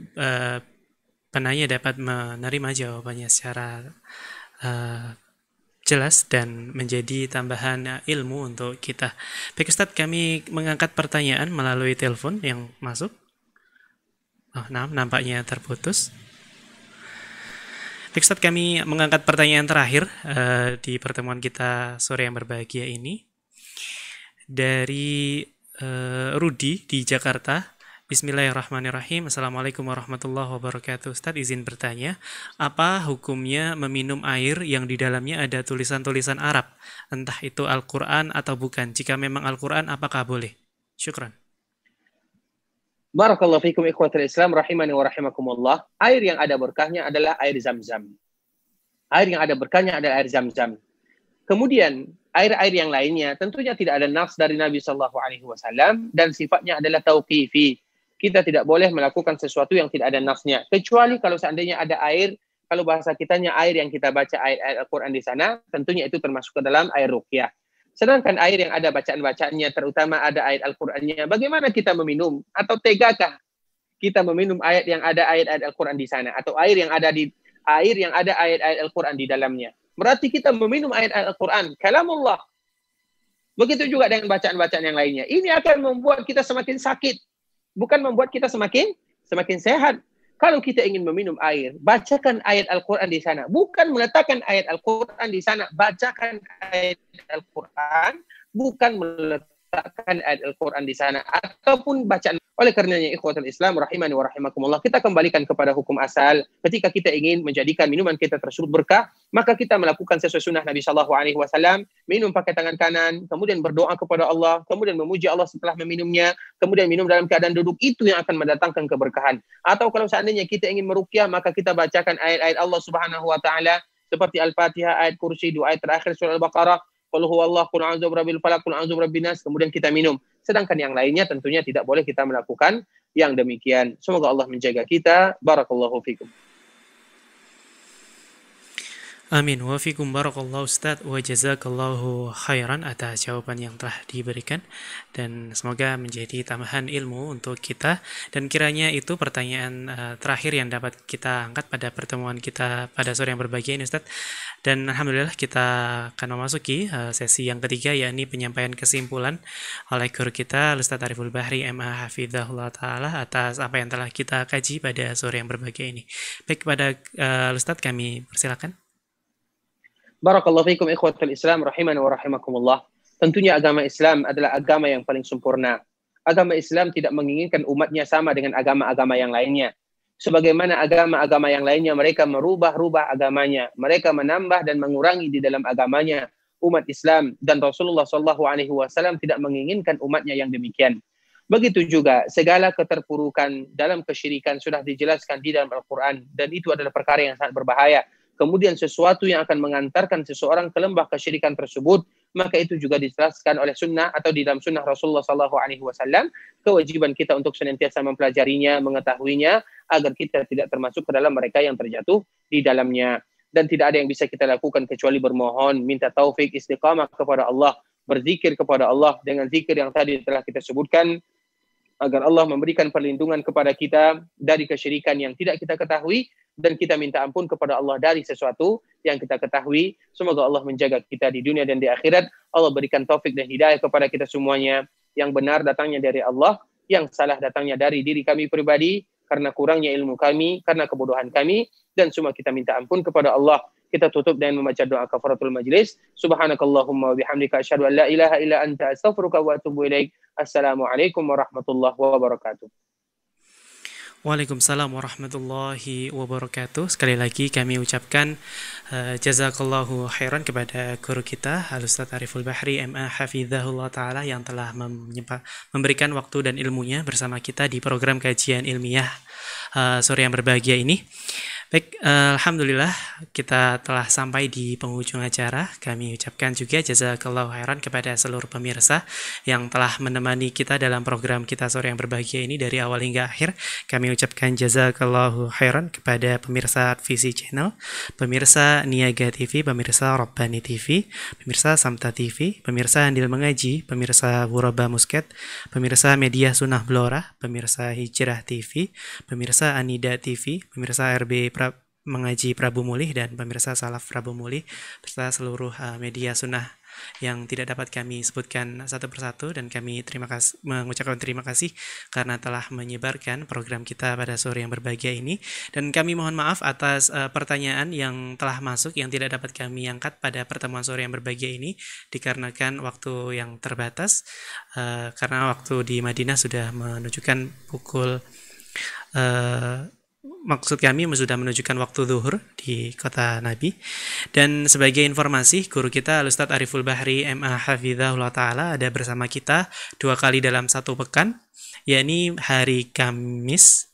penanya dapat menerima jawabannya secara jelas dan menjadi tambahan ilmu untuk kita. Baik Ustaz, kami mengangkat pertanyaan melalui telepon yang masuk. Nah, nampaknya terputus. Baik Ustaz, kami mengangkat pertanyaan terakhir di pertemuan kita sore yang berbahagia ini. Dari Rudi di Jakarta. Bismillahirrahmanirrahim. Assalamualaikum warahmatullahi wabarakatuh. Ustaz, izin bertanya, apa hukumnya meminum air yang di dalamnya ada tulisan-tulisan Arab? Entah itu Al-Quran atau bukan. Jika memang Al-Quran, apakah boleh? Syukran. Barakallahu fikum ikhwatul Islam, rahimani wa rahimakumullah. Air yang ada berkahnya adalah air Zam-Zam. Air yang ada berkahnya adalah air Zam-Zam. Kemudian air-air yang lainnya tentunya tidak ada nas dari Nabi SAW dan sifatnya adalah tauqifi. Kita tidak boleh melakukan sesuatu yang tidak ada nasnya, kecuali kalau seandainya ada air, kalau bahasa kitanya air yang kita baca ayat-ayat Al-Quran di sana, tentunya itu termasuk ke dalam air ruqyah. Sedangkan air yang ada bacaan-bacaannya, terutama ada ayat Al-Qurannya, bagaimana kita meminum? Atau tegakah kita meminum ayat yang ada ayat-ayat Al-Quran di sana, atau air yang ada ayat-ayat Al-Quran di dalamnya? Berarti kita meminum ayat-ayat Al-Quran, kalamullah. Begitu juga dengan bacaan-bacaan yang lainnya. Ini akan membuat kita semakin sakit, bukan membuat kita semakin sehat. Kalau kita ingin meminum air, bacakan ayat Al-Quran di sana. Bukan meletakkan ayat Al-Quran di sana. Bacakan ayat Al-Quran, bukan meletakkan ayat Al-Quran di sana. Ataupun bacaan. Oleh karenanya ikhwatul Islam, rahimani wa rahimakumullah, kita kembalikan kepada hukum asal. Ketika kita ingin menjadikan minuman kita tersebut berkah, maka kita melakukan sesuai sunnah Nabi SAW, minum pakai tangan kanan, kemudian berdoa kepada Allah, kemudian memuji Allah setelah meminumnya, kemudian minum dalam keadaan duduk, itu yang akan mendatangkan keberkahan. Atau kalau seandainya kita ingin meruqyah, maka kita bacakan ayat-ayat Allah Subhanahu wa taala seperti Al-Fatihah, ayat kursi, dua ayat terakhir surah Al-Baqarah, qul huwallahu qul a'udzu birabbil falaq, qul a'udzu birabbin nas, kemudian kita minum. Sedangkan yang lainnya tentunya tidak boleh kita melakukan yang demikian. Semoga Allah menjaga kita. Barakallahu fikum. Amin. Wa fikum barakallahu Ustaz wa jazakallahu khairan atas jawaban yang telah diberikan, dan semoga menjadi tambahan ilmu untuk kita. Dan kiranya itu pertanyaan terakhir yang dapat kita angkat pada pertemuan kita pada sore yang berbahagia ini Ustaz. Dan alhamdulillah kita akan memasuki sesi yang ketiga, yakni penyampaian kesimpulan oleh guru kita Ustaz Ariful Bahri MA Hafizahullah Ta'ala atas apa yang telah kita kaji pada sore yang berbahagia ini. Baik, kepada Ustaz kami persilakan. Barakallahu fikum ikhwatul Islam, rahimani wa rahimakumullah. Tentunya agama Islam adalah agama yang paling sempurna. Agama Islam tidak menginginkan umatnya sama dengan agama-agama yang lainnya. Sebagaimana agama-agama yang lainnya, mereka merubah-rubah agamanya. Mereka menambah dan mengurangi di dalam agamanya. Umat Islam dan Rasulullah SAW tidak menginginkan umatnya yang demikian. Begitu juga segala keterpurukan dalam kesyirikan sudah dijelaskan di dalam Al-Quran. Dan itu adalah perkara yang sangat berbahaya. Kemudian sesuatu yang akan mengantarkan seseorang ke lembah kesyirikan tersebut, maka itu juga dijelaskan oleh sunnah atau di dalam sunnah Rasulullah SAW. Kewajiban kita untuk senantiasa mempelajarinya, mengetahuinya, agar kita tidak termasuk ke dalam mereka yang terjatuh di dalamnya. Dan tidak ada yang bisa kita lakukan kecuali bermohon, minta taufik, istiqamah kepada Allah, berzikir kepada Allah dengan zikir yang tadi telah kita sebutkan, agar Allah memberikan perlindungan kepada kita dari kesyirikan yang tidak kita ketahui, dan kita minta ampun kepada Allah dari sesuatu yang kita ketahui. Semoga Allah menjaga kita di dunia dan di akhirat. Allah berikan taufik dan hidayah kepada kita semuanya. Yang benar datangnya dari Allah, yang salah datangnya dari diri kami pribadi, karena kurangnya ilmu kami, karena kebodohan kami, dan semua kita minta ampun kepada Allah. Kita tutup dengan membaca doa kafaratul majlis. Subhanakallahumma wa bihamdika asyhadu an la ilaha illa anta astaghfiruka wa atubu ilaik. Assalamualaikum warahmatullahi wabarakatuh. Waalaikumsalam warahmatullahi wabarakatuh. Sekali lagi kami ucapkan jazakallahu khairan kepada guru kita Al-Ustaz Ariful Bahri MA Hafizahullah Ta'ala yang telah memberikan waktu dan ilmunya bersama kita di program kajian ilmiah sore yang berbahagia ini. Baik, alhamdulillah kita telah sampai di penghujung acara. Kami ucapkan juga jazakallahu khairan kepada seluruh pemirsa yang telah menemani kita dalam program kita sore yang berbahagia ini dari awal hingga akhir. Kami ucapkan jazakallahu khairan kepada pemirsa Visi Channel, pemirsa Niaga TV, pemirsa Rabbani TV, pemirsa Samta TV, pemirsa Andil Mengaji, pemirsa Ghuraba Musket, pemirsa Media Sunnah Blora, pemirsa Hijrah TV, pemirsa Anida TV, pemirsa RB Mengaji Prabu Mulih, dan pemirsa Salaf Prabu Mulih, serta seluruh media sunnah yang tidak dapat kami sebutkan satu persatu, dan kami mengucapkan terima kasih karena telah menyebarkan program kita pada sore yang berbahagia ini. Dan kami mohon maaf atas pertanyaan yang telah masuk yang tidak dapat kami angkat pada pertemuan sore yang berbahagia ini dikarenakan waktu yang terbatas, karena waktu di Madinah sudah menunjukkan pukul maksud kami sudah menunjukkan waktu zuhur di kota Nabi. Dan sebagai informasi, guru kita Al-Ustaz Ariful Bahri MA Hafizahullah Ta'ala ada bersama kita 2 kali dalam 1 pekan, yakni hari Kamis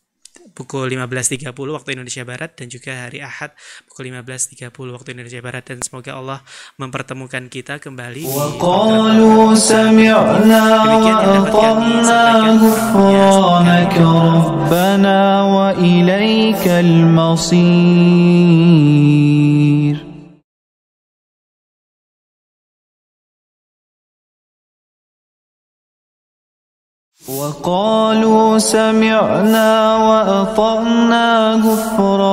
pukul 15.30 waktu Indonesia Barat dan juga hari Ahad pukul 15.30 waktu Indonesia Barat. Dan semoga Allah mempertemukan kita kembali di وقالوا سمعنا وأطعنا غفرانك ربنا وإليك المصير. وقالوا سمعنا وأطعنا غفرانك